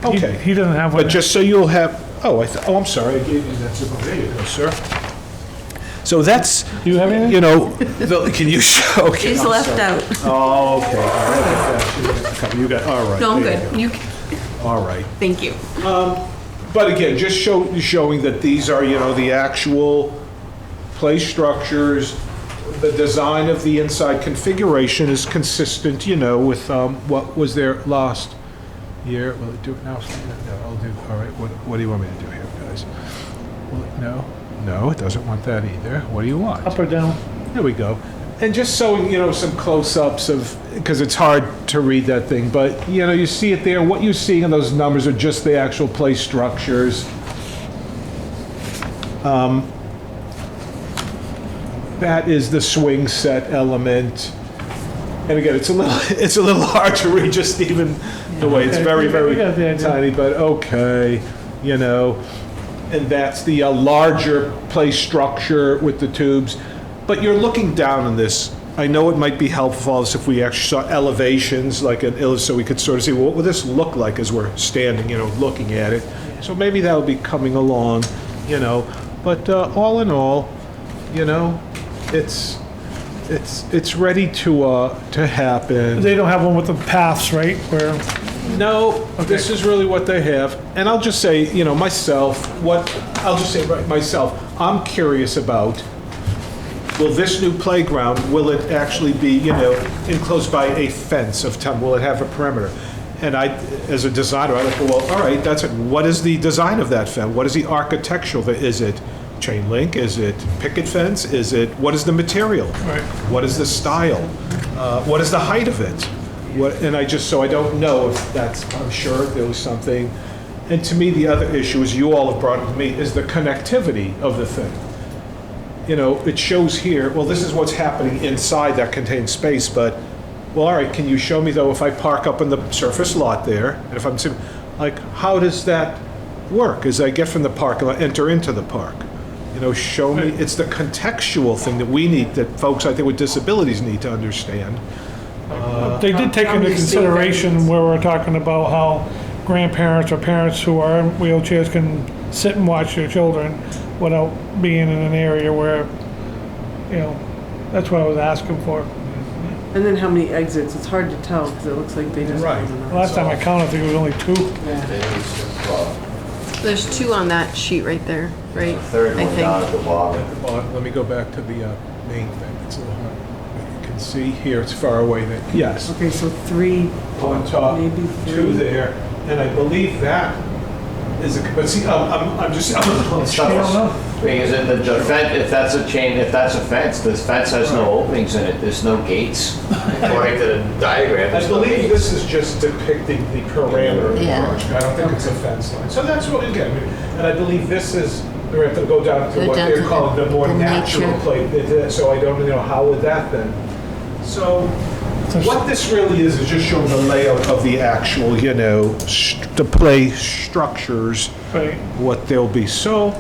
Okay. He doesn't have one. But just so you'll have, I'm sorry, I gave you that. There you go, sir. So that's, Do you have anything? can you show? Okay, She's I'm left sorry. out. Oh, okay. All right, I got that. She got a couple. You got, all right. No, I'm there good. you You, go. All right. thank you. But again, just showing that these are, the actual play structures, the design of the inside configuration is consistent, with what was there last year. Will it do it now? No, I'll do, all right, what do you want me to do here, guys? No, it doesn't want that either. What do you want? Up or down? There we go. And just showing, some close-ups of, because it's hard to read that thing, but, you see it there. What you're seeing in those numbers are just the actual play structures. That is the swing set element. And again, it's a little hard to read, just even the way it's very, very We got the idea. tiny, but okay, and that's the larger play structure with the tubes. But you're looking down on this. I know it might be helpful if we actually saw elevations, so we could sort of see, well, what would this look like as we're standing, looking at it. So maybe that'll be coming along, But all in all, it's ready to happen. They don't have one with the paths, right? Where, No, this is really what they have. And I'll just say, myself, I'm curious about, will this new playground, will it actually be, enclosed by a fence of time? Will it have a perimeter? And I, as a designer, I look, well, all right, that's it. What is the design of that fence? What is the architectural? Is it chain link? Is it picket fence? What is the material? Right. What is the style? What is the height of it? And I don't know if that's, I'm sure there was something. And to me, the other issue, as you all have brought up to me, is the connectivity of the thing. It shows here, well, this is what's happening inside that contained space, but, well, all right, can you show me, though, if I park up in the surface lot there, and if I'm sitting, how does that work as I get from the park and I enter into the park? Show me, it's the contextual thing that we need, that folks, I think, with disabilities need to understand. they did take How into many state consideration veterans? where we're talking about how grandparents or parents who are in wheelchairs can sit and watch their children without being in an area where, that's what I was asking for. And then how many exits? It's hard to tell because it looks like they just. Right. Last time I counted, I think it was only 2. There's two on that sheet right there, right? Third I one down think. at the bottom. Let me go back to the main thing. It's a little hard. You can see here, it's far away. Yes. Okay, so 3, On top, Maybe 2 3. there, and I believe that is a, but see, I'm just, I'm a little Because the fence, if that's a chain, if that's a fence, this fence has no openings in it, there's no gates. According to the diagram, I there's no believe gates. this is just depicting the parameter of the Yeah. arch. I don't think it's a fence line. So that's what, again, and I believe this is, we have to go down to Go what down they're to calling the more the natural nature. play. So I don't know, how would that then? So what this really is just showing the layout of the actual, the play structures, Right. what they'll be. So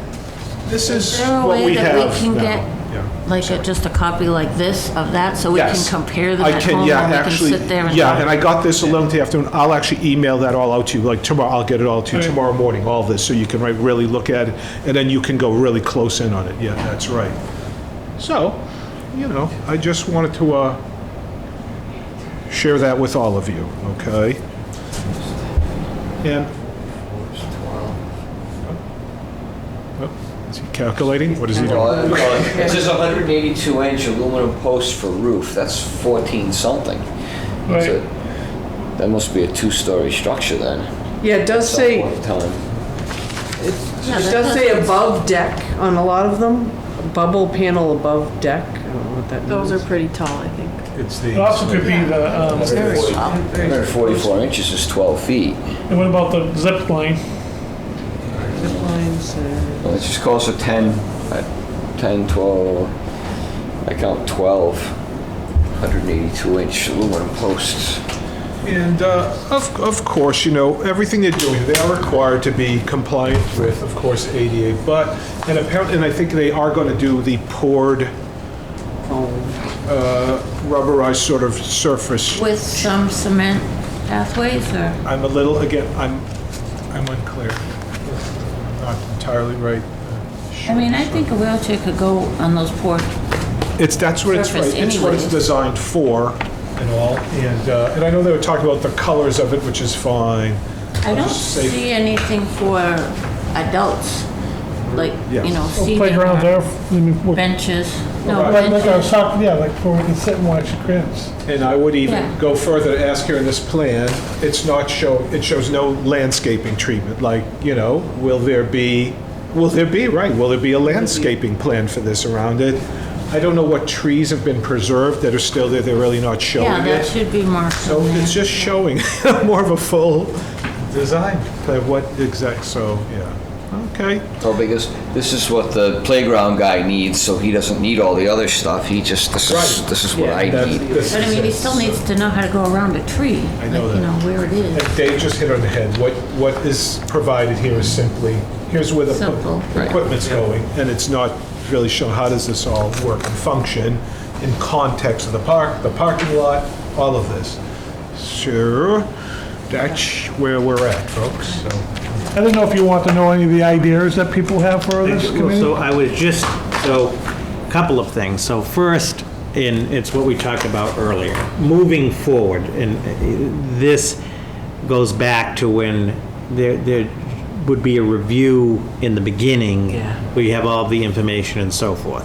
this is Is there a what way we that have we can now. get, Yeah. like, just a copy like this of that, so we can Yes. compare them I at can, home, yeah, and we can actually, sit there and... yeah, and I got this alone today afternoon. I'll actually email that all out to you, like tomorrow, I'll get it all to you Right. tomorrow morning, all this, so you can really look at it, and then you can go really close in on it. Yeah, that's right. So, I just wanted to share that with all of you, okay? And, is he calculating? What is he doing? It says 182-inch aluminum post for roof, that's 14 something. Right. That must be a 2-story structure then. Yeah, it does Some say, point in time. Yeah, it that does say doesn't- above deck on a lot of them. Bubble panel above deck. I don't know what that means. Those are pretty tall, I think. It's It the, also could be the, 144 inches is 12 feet. and what about the zip line? Zip lines, Well, it just calls for 10, 12, I count 12, 182-inch aluminum posts. and of course, everything they're doing, they are required to be compliant with, of course, ADA, and apparently, and I think they are going to do the poured rubberized sort of surface. With some cement pathways, or? I'm a little, again, I'm unclear. Not entirely right. I mean, I think a wheelchair could go on those poor, That's what it's right. Surface It's what it's anyways. designed for and all. And I know they were talking about the colors of it, which is fine. I I'll don't just say- see anything for adults, like, Yeah. seating Playgrounds or there, benches. No, Right. like our benches. soccer, yeah, like where we can sit and watch the kids. And I would even Yeah. go further to ask here in this plan, it shows no landscaping treatment, like, will there be a landscaping plan for this around it? I don't know what trees have been preserved that are still there, they're really not showing Yeah, that it. should be marked So on there. it's just showing more of a full design, of what exact, so, yeah, okay. Oh, because this is what the playground guy needs, so he doesn't need all the other stuff, Right. this is what I That- need. this But I is mean, he it. still needs to know how to go around a tree. I know like, that. where it is. And Dave just hit on the head. What is provided here is simply, here's where the Simple. Right. equipment's going, and it's not really showing how does this all work and function in context of the parking lot, all of this. Sure, that's where we're at, folks, so. I don't know if you want to know any of the ideas that people have for this committee? So I was just, a couple of things. So first, and it's what we talked about earlier, moving forward, and this goes back to when there would be a review in the beginning, Yeah. where you have all the information and so forth.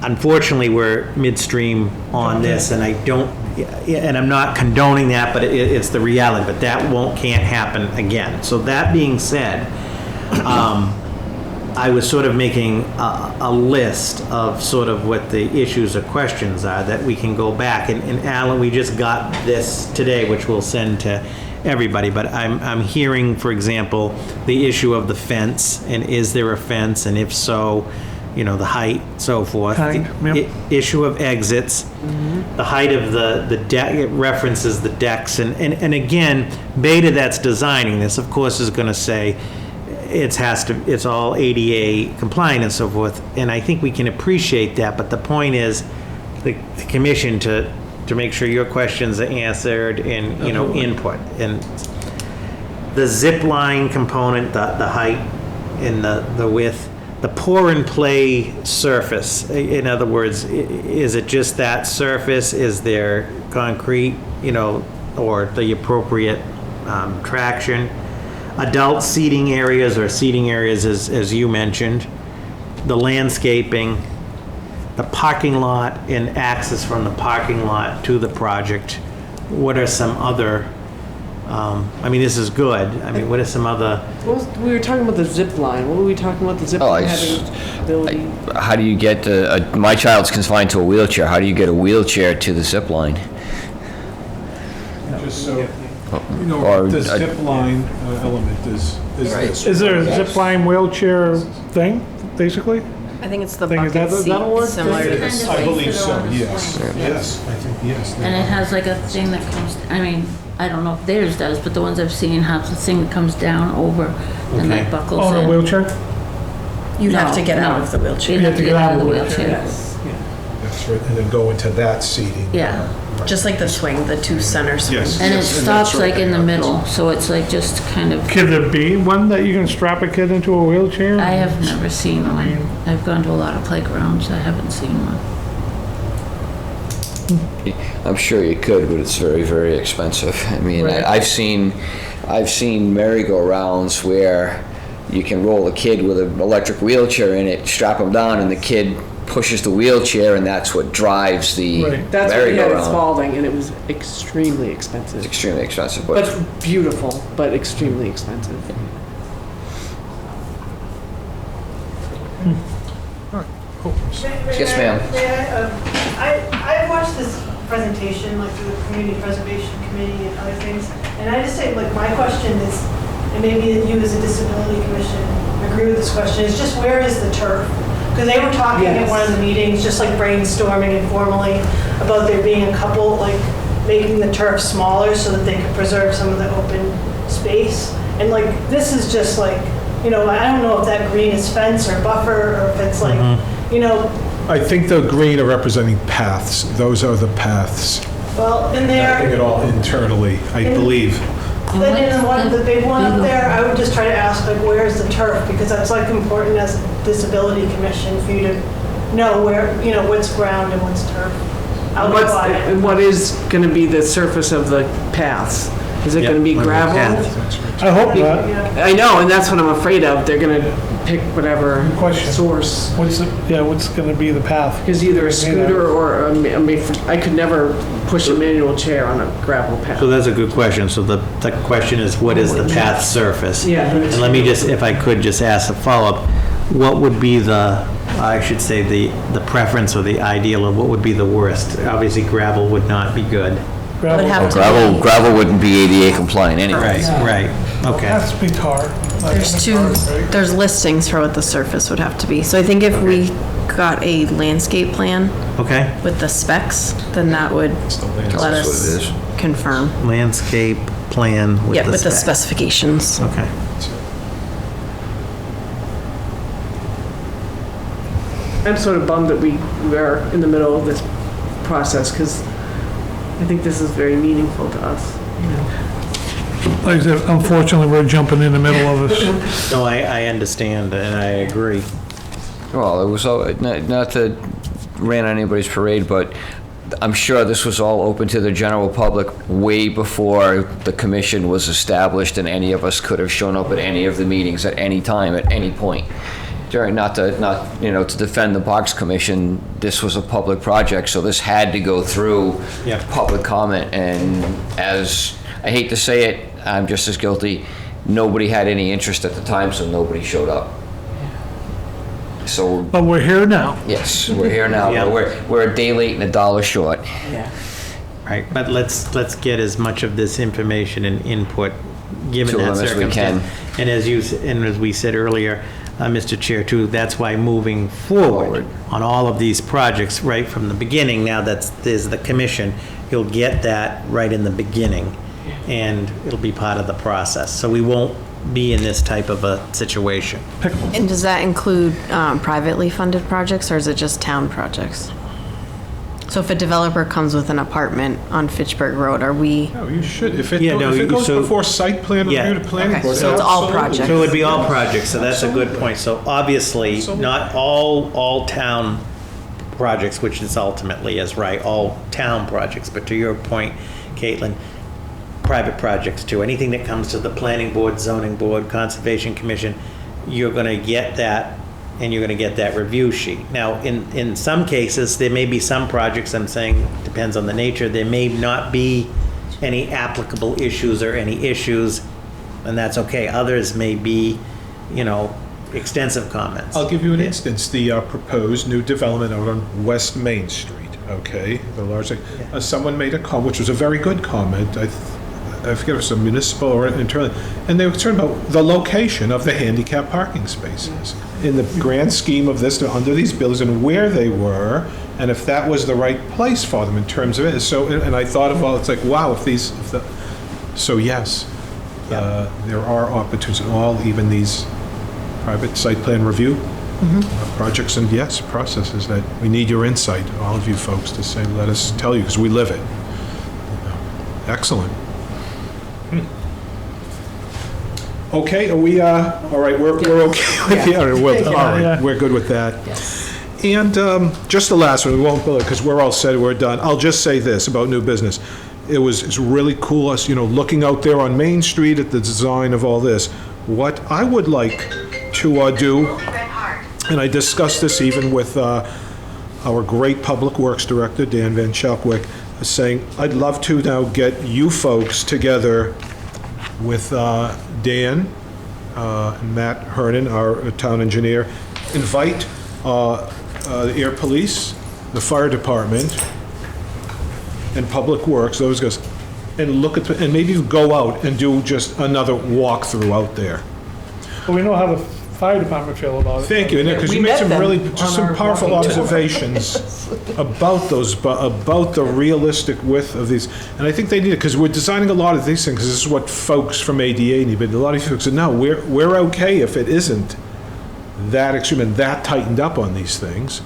Unfortunately, we're midstream on this, and and I'm not condoning that, but it's the reality, but that can't happen again. So that being said, I was sort of making a list of sort of what the issues or questions are that we can go back, and Alan, we just got this today, which we'll send to everybody, but I'm hearing, for example, the issue of the fence, and is there a fence, and if so, the height, so forth. Kind, The yep. issue of exits, the height of the deck, it references the decks, and again, Beta that's designing this, of course, is gonna say it's all ADA compliant and so forth, and I think we can appreciate that, but the point is, the commission to make sure your questions are answered and, input, and the zip line component, the height and the width, the pour and play surface, in other words, is it just that surface? Is there concrete, or the appropriate traction? adult seating areas or seating areas, as you mentioned, the landscaping, the parking lot and access from the parking lot to the project. What are some other, I mean, this is good. I mean, what are some other, We were talking about the zip line. What were we talking about the zip line having ability? How do you get, my child's confined to a wheelchair, how do you get a wheelchair to the zip line? Just so, you Or, know, the zip line element is this. Is there a zip line wheelchair thing, basically? I think it's the Thing, is bucket that- that'll work? seat, similar to Kind this. of I like believe for the so, ones yes. going- Yes, I think, yes. And it has like a thing that comes, I mean, I don't know if theirs does, but the ones I've seen have the thing that comes down over and Okay. like buckles Oh, in. the wheelchair? You'd have to No, get out no. of the wheelchair. You'd have to get out of the wheelchair. Yes. That's right, and then go into that seating. Yeah. Just like the swing, the two center swings. Yes. And it Yes, and stops that's right, like in the yeah. middle, so it's like just kind of, Could there be one that you can strap a kid into a wheelchair? I have never seen one. I've gone to a lot of playgrounds, I haven't seen one. I'm sure you could, but it's very, very expensive. I mean, Right. I've seen merry-go-rounds where you can roll a kid with an electric wheelchair in it, strap them down, and the kid pushes the wheelchair, and that's what drives the Right. That's what we had at merry-go-round. Spalding, and it was extremely expensive. It's extremely expensive, But but beautiful, but extremely expensive. Yes, ma'am. I watched this presentation, like through the Community Preservation Committee and other things, and I just say, like, my question is, and maybe you as a Disability Commission agree with this question, is just where is the turf? Because they were talking at Yes. one of the meetings, just like brainstorming informally, about there being a couple, like, making the turf smaller so that they could preserve some of the open space. And like, this is just like, you know, I don't know if that green is fence or buffer, or if it's like, you know, I think the green are representing paths. Those are the paths. well, in Mapping it there, all internally, I believe. then in the one, the big one up there, I would just try to ask, like, where's the turf? Because that's like important as a Disability Commission for you to know where, you know, what's ground and what's turf. I'll be quiet. And what is gonna be the surface of the paths? Is it gonna be Yeah, gravel? path. I hope not. Yeah. I know, and that's what I'm afraid of. They're gonna pick whatever Good question. source. What's gonna be the path? Is either a scooter or I could never push a manual chair on a gravel path. So that's a good question. So the question is, what is the path surface? Yeah. And let me just, if I could just ask a follow-up, what would be the, I should say, the preference or the ideal of what would be the worst? Obviously gravel would not be good. Would have to be, gravel wouldn't be ADA compliant anyway. Right, okay. Has to be tar. there's there's listings for what the surface would have to be. So I think if we got a landscape plan Okay, with the specs, then that would let That's what us it is. confirm. landscape plan with Yeah, the with the specs. specifications. Okay. I'm sort of bummed that we are in the middle of this process because I think this is very meaningful to us. Like I said, unfortunately, we're jumping in the middle of this. No, I understand and I agree. Well, it was all, not to rain on anybody's parade, but I'm sure this was all open to the general public way before the commission was established, and any of us could have shown up at any of the meetings at any time, at any point. During, not to defend the Parks Commission, this was a public project, so this had to go through Yeah. public comment, and as, I hate to say it, I'm just as guilty, nobody had any interest at the time, so nobody showed up. So, But we're here now. yes, we're here now, Yeah. but we're a day late and a dollar short. Yeah. Right, but let's get as much of this information and input, given To that them as we circumstance. And as we said earlier, Mr. Chair, too, that's why moving forward on all of these projects, right from the beginning, now that there's the commission, you'll get that right in the beginning, and it'll be part of the process. So we won't be in this type of a situation. And does that include privately funded projects, or is it just town projects? So if a developer comes with an apartment on Fitchburg Road, are we, No, you should, if it Yeah, no, goes so- before site plan Yeah. review to planning Okay, board. so it's all absolutely. projects. So it would be all projects, so that's a good point. So obviously, not all town projects, which is ultimately is right, all town projects, but to your point, Caitlin, private projects too. Anything that comes to the planning board, zoning board, conservation commission, you're gonna get that, and you're gonna get that review sheet. Now, in some cases, there may be some projects, I'm saying, depends on the nature, there may not be any applicable issues or any issues, and that's okay. Others may be, extensive comments. I'll give you an Yeah. instance, the proposed new development out on West Main Street, okay? The large, someone made a comment, which was a very good comment, I forget if it was a municipal or internal, and they were concerned about the location of the handicap parking spaces in the grand scheme of this, under these buildings, and where they were, and if that was the right place for them in terms of it. So, and I thought of all, it's like, wow, so yes, there are opportunities in all, even these private site plan review projects, and yes, processes that we need your insight, all of you folks, to say, let us tell you, because we live it. Excellent. Okay, are we, all right, we're okay with the, all right, Yeah. we're good with that. And just the last one, we won't, because we're all said, we're done. I'll just say this about new business. It's really cool, us, looking out there on Main Street at the design of all this. What I would like to do, and I discussed this even with our great Public Works Director, Dan Van Chalkwick, saying, I'd love to now get you folks together with Dan and Matt Hernan, our town engineer, invite the Air Police, the Fire Department, and Public Works, those guys, and look at, and maybe go out and do just another walkthrough out there. But we know how the fire department feel about it. Thank you, because we you made met some them really, on just some our powerful walking tour. observations about those, about the realistic width of these. And I think they need it, because we're designing a lot of these things, because this is what folks from ADA need, but a lot of folks said, no, we're okay if it isn't that extreme and that tightened up on these things.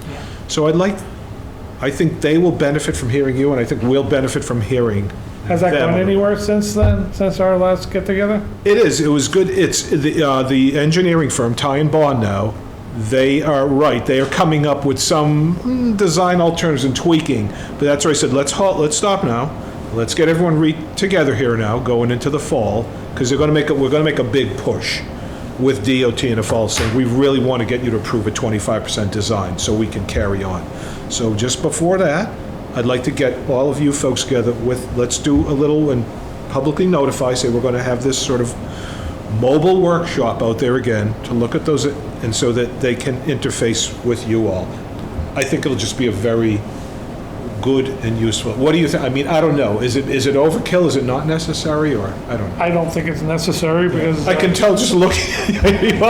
So I think they will benefit from hearing you, and I think we'll benefit from hearing Has that them. gone anywhere since then, since our last get-together? It is. It was good. It's the engineering firm, Ty and Bond now. They are right. They are coming up with some design alternatives and tweaking. But that's where I said, let's halt. Let's stop now. Let's get everyone together here now, going into the fall, because we're going to make a big push with DOT in the fall, saying we really want to get you to approve a 25% design so we can carry on. So just before that, I'd like to get all of you folks together let's do a little and publicly notify, say we're going to have this sort of mobile workshop out there again to look at those, and so that they can interface with you all. I think it'll just be a very good and useful. What do you think? I mean, I don't know. Is it overkill? Is it not necessary? Or I don't know. I don't think it's necessary because. I can tell just looking at you.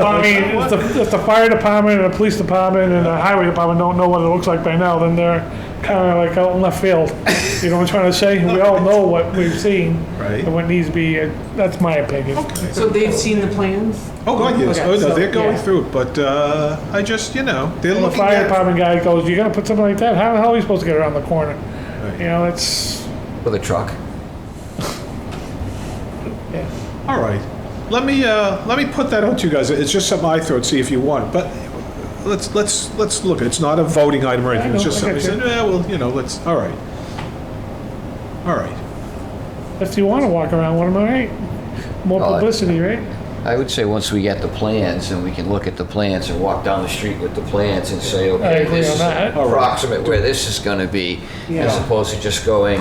I mean, if the fire department and the police department and the highway department don't know what it looks like by now, then they're kind of like out in left field. You know what I'm trying to say? We all know what we've seen. Right. And what needs to be, that's my opinion. So they've seen the plans? Oh, God, yes. Okay, Oh, no, so, they're going yeah. through it, but I just, they're And the looking fire at. department guy goes, you're gonna put something like that? How the hell are we supposed to get around the corner? You know, it's, With a truck. yeah. All right. Let me put that out to you guys. It's just something I throw and see if you want. But let's look at it. It's not a voting item or anything. It's just I something. get Said, well, let's. All right. All right. If you wanna walk around with them, all right? More Well, publicity, right? I would say once we get the plans and we can look at the plans and walk down the street with the plans and say, I okay, agree this on is that. approximate where this is gonna be, as opposed to just going,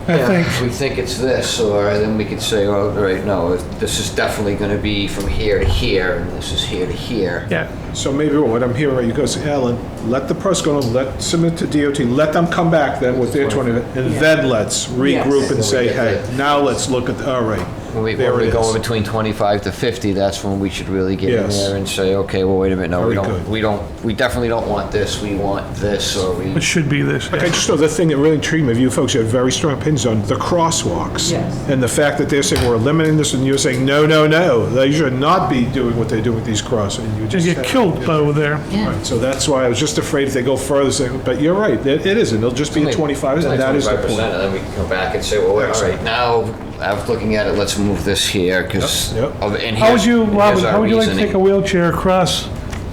I yeah, think, we think it's this, or then we could say, oh, right, no, this is definitely gonna be from here to here, and this is here to here. yeah. So maybe what I'm hearing, right, you go say, Alan, let the press go, submit to DOT, let them come back then with their 20, and then let's regroup Yes. and say, Then we get hey, now let's look at, all right. When we There it go is. between 25 to 50, that's when we should really get in Yes. there and say, okay, well, wait a minute, no, Very good. we definitely don't want this, we want this, or we. It should be this. Like, I just know the thing that really intrigued me, of you folks, you had very strong opinions on the crosswalks. Yes. And the fact that they're saying we're eliminating this, and you're saying, no, no, no, they should not be doing what they do with these crossings. And you You just get said- killed over there. Right, so that's why I was just afraid if they go further, saying, but you're right, it isn't, it'll just be a 25, and that is the 25%, point. and then we can come back and say, well, all right, now, after looking at it, let's move this here, because, Yep, yep. and How would here's you, Robin, our how would you like to reasoning. take a wheelchair across,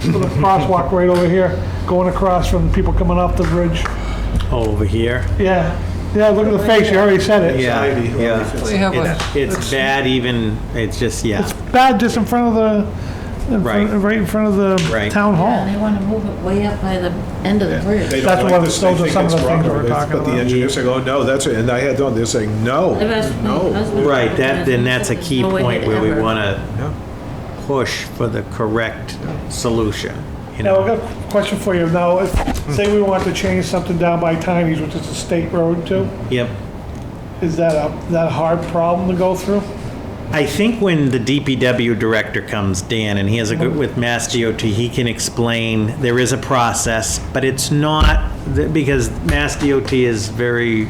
with a crosswalk right over here, going across from people coming off the bridge? Over here. Yeah, Yeah, look at the face, you already said it. Yeah, yeah. We have a, It's bad even, it's just, yeah. It's bad just in front of the, Right. right in front of the Right. town Yeah, hall. they want to move it way up by the end of the bridge. They don't That's like what- this, those they are think some of it's the things wrong, we're talking but the about. engineers say, oh, no, that's it, and I had done, they're saying, no, I've asked my no. husband. Right, then that's a There's key no way point they'd where we ever- want to Yeah. push for the correct solution, you Now, I've know? got a question for you. Now, if, say we want to change something down by Tiny's, which is a state road too, Yep. is that a hard problem to go through? I think when the DPW director comes, Dan, and he has a good, with Mass DOT, he can explain, there is a process, but it's not, because Mass DOT is very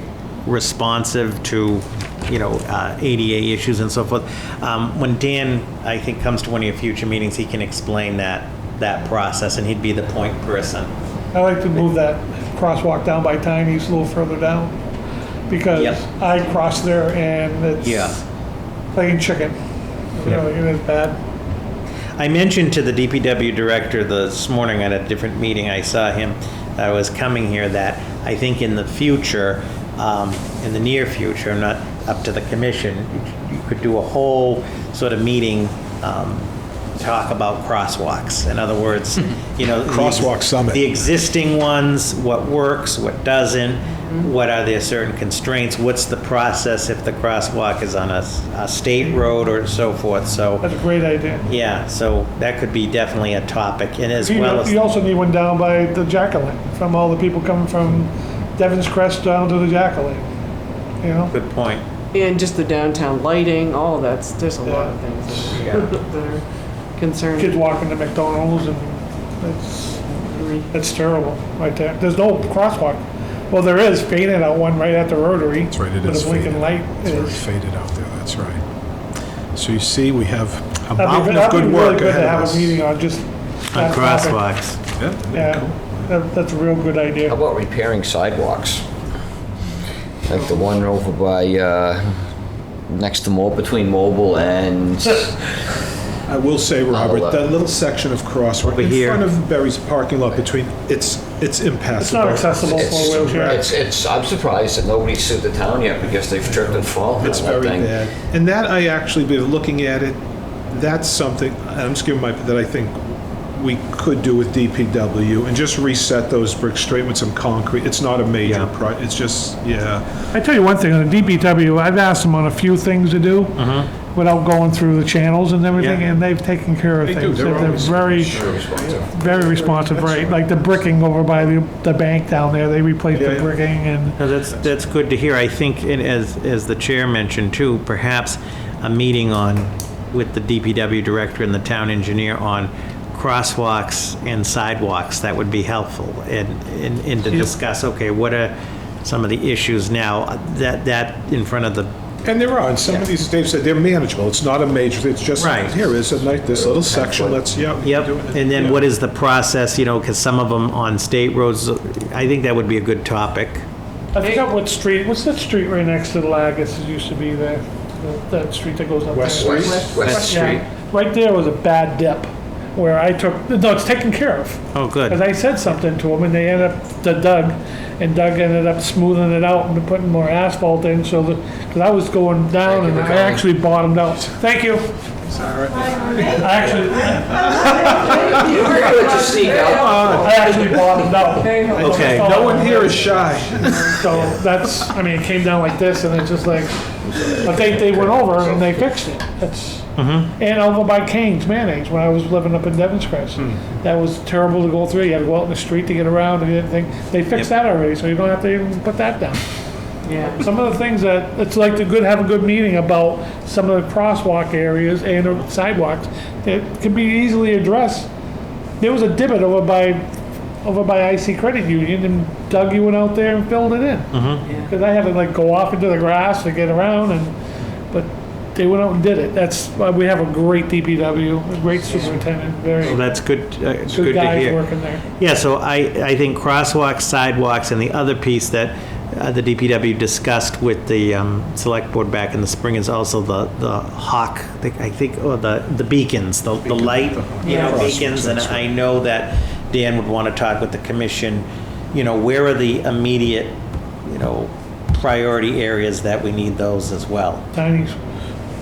responsive to, you know, ADA issues and so forth. When Dan, I think, comes to one of your future meetings, he can explain that process, and he'd be the point person. I like to move that crosswalk down by Tiny's a little further down, because Yep. I cross there and Yeah. it's playing chicken. You know, it is bad. I mentioned to the DPW director this morning at a different meeting, I saw him, I was coming here, that I think in the future, in the near future, not up to the commission, you could do a whole sort of meeting, talk about crosswalks. In other words, you know. Crosswalk summit. The existing ones, what works, what doesn't, what are there certain constraints, what's the process if the crosswalk is on a state road or so forth, so. That's a great idea. Yeah, so that could be definitely a topic, and as You well know, as, you also need one down by the Jacqueline, from all the people coming from Devon's Crest down to the Jacqueline, you know? good point. And just the downtown lighting, all that's, there's a lot of Yeah. things Yeah. that are concerning. Kids walking to McDonald's and it's terrible right there. There's no crosswalk. Well, there is faded out one right at the Rotary. That's right, it with is a blinking faded. light. It's very Is- faded out there, that's right. So you see, we have a That'd mountain be of good really work good to ahead of have a us. meeting on just On that topic. crosswalks. Yeah, there you Yeah, go. that's a real good how idea. about repairing sidewalks? Like the one over by, next to between Mobile and, I will say, Robert, I'll, that little section of crosswalk in here. front of Berry's parking lot between, it's impassable. It's not accessible for a wheelchair. I'm surprised that nobody's sued the town yet because they've tripped and fallen It's on that very thing. bad. And that, I actually, been looking at it, that's something, I'm just giving that I think we could do with DPW and just reset those bricks straight with some concrete. It's not a major Yeah. it's just, yeah. I tell you one thing, on the DPW, I've asked them on a few things to do without going through the channels and everything, Yeah. and they've taken care of They do, things. they're always very, very responsive, right? Like the bricking over by the bank down there, they replaced Yeah, the yeah. bricking and No, that's good to hear. I think, as the chair mentioned too, perhaps a meeting with the DPW director and the town engineer on crosswalks and sidewalks, that would be helpful, and to discuss, okay, what are some of the issues now, that in front of the, And there are, and some of these, Dave said, they're manageable. It's not a major, it's just, Right. here is a nice, this little section, let's, we yep, can do it. and then Yeah. what is the process, you know, because some of them on state roads, I think that would be a good topic. I forgot what street, what's that street right next to the Lagus that used to be there? That street that goes up there. West Street? West Yeah, Street. right there was a bad dip where I took, no, it's taken care of. Oh, Because good. I said something to them and they ended up, Doug ended up smoothing it out and putting more asphalt in so that, because I was going down Thank you and for I coming. actually bottomed out. Thank you. I actually, You were good to sneak out. I actually bottomed out. Okay. No one here is shy. So that's, I mean, it came down like this and it's just like, but they went over and they fixed it. That's, and over by Kane's Mayonnaise, when I was living up in Devon's Crest. That was terrible to go through. You had to go out in the street to get around and everything. They fixed that already, so you don't have to even put that down. Yeah. Some of the things that, it's like to have a good meeting about some of the crosswalk areas and the sidewalks that can be easily addressed. There was a divot over by IC Credit Union, and Doug, you went out there and filled it in. Because I had to like go off into the grass to get around, but they went out and did it. That's why we have a great DPW, a great superintendent, very Well, that's good, it's good good to guys hear. working there. Yeah, so I think crosswalks, sidewalks, and the other piece that the DPW discussed with the select board back in the spring is also the hawk, I think, or the beacons, the light, you know, Crosswalks, beacons. And that's right. I know that Dan would want to talk with the commission, you know, where are the immediate, you know, priority areas that we need those as well. Tiny's.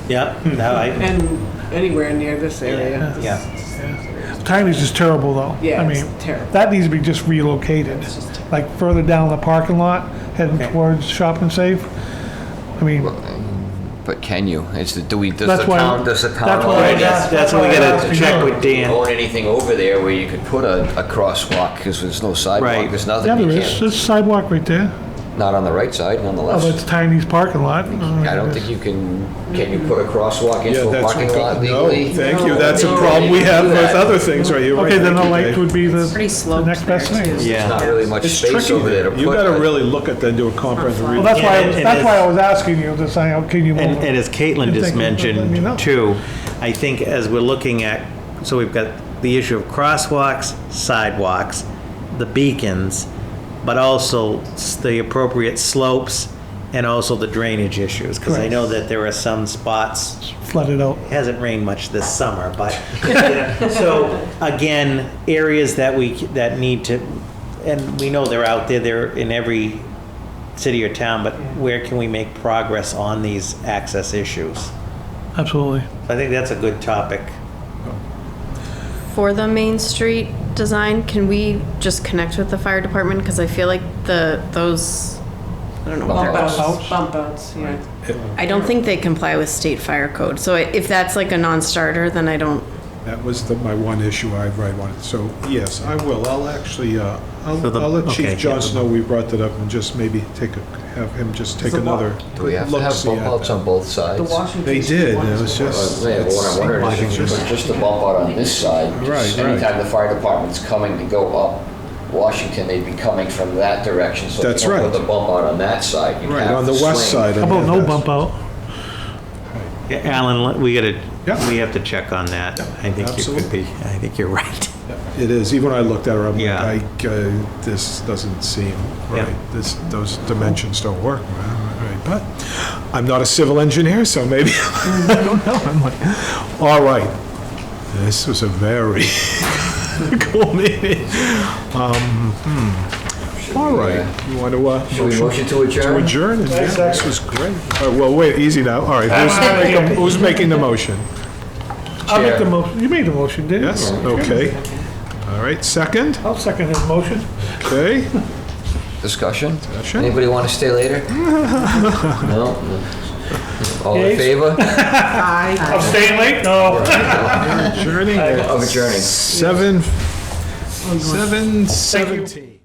Yeah, no, And anywhere near this area. yeah. Tiny's is terrible, though. Yeah, I it's mean, terrible. that needs to be just relocated, like further down the parking lot, heading Okay. towards Shop and Save. I mean, But can you? Does the That's why- town that's why I already was asking- That's what we gotta check with Dan. own anything over there where you could put a crosswalk, because there's no sidewalk, Right. there's yeah, nothing, there you is. can't, There's a sidewalk right there. not on the right side, on the Oh, left. it's Tiny's parking lot. I don't think you can you put a crosswalk Yeah, into a that's, parking lot no, legally? thank you, that's a problem we have with other things, right? You're right. Okay, then the Thank you, light Dave. would be the Pretty the sloped next best there, thing. too. Yeah. There's not really much It's space tricky over there to there. put. You gotta a- really look at that, do a comprehensive Well, review. that's why, And that's as- why I was asking you to say, how can you move And as Caitlin You just think you could let me know? mentioned too, I think as we're looking at, so we've got the issue of crosswalks, sidewalks, the beacons, but also the appropriate slopes and also the drainage issues. Because I Correct. know that there are some spots, flooded out? it hasn't rained much this summer, but, you know, so again, areas that that need to, and we know they're out there, they're in every city or town, but where can we make progress on these access issues? Absolutely. I think that's a good topic. For the Main Street design, can we just connect with the fire department? Because I feel like those, I don't know what they're Bump called. outs, bump outs, yeah. I don't think they comply with state fire code. So if that's like a non-starter, then I don't, That was my one issue I wanted, so, yes, I will, I'll actually, I'll So the- let okay, Chief Johnson yeah. know we brought that up and just maybe have him just take another Do we have to have look-see bump at outs that. on both sides? The Washington. They Street did, one it is was the one. just. Yeah, but what I'm wondering is if you put just a bump out on this side, Right, right. anytime the fire department's coming to go up Washington, they'd be coming from that direction. So That's if you don't right. put the bump out on that side, you Right, have on to the west swing. side. How about no bump out? Yeah, Alan, we Yeah. we have to check on that. I think you could absolutely. be, I think you're right. It is, even when I looked at her, I'm Yeah. like, this doesn't seem Yeah. right. Those dimensions don't work, right? But I'm not a civil engineer, so maybe, I don't know. I'm like, all right, this was a very cool meeting. All right, you want to, Should we motion to to adjourn? adjourn? Yeah, this was great. All right, well, wait, easy now. All right, who's making the motion? I'll make the Chair. motion. You made the motion, didn't you? Yes, okay. All right, second, I'll second his motion. okay. Discussion? Discussion. Anybody want to stay later? No? All in Yes. favor? I'm staying late? No. Adjourning at Of adjourning. 7:17.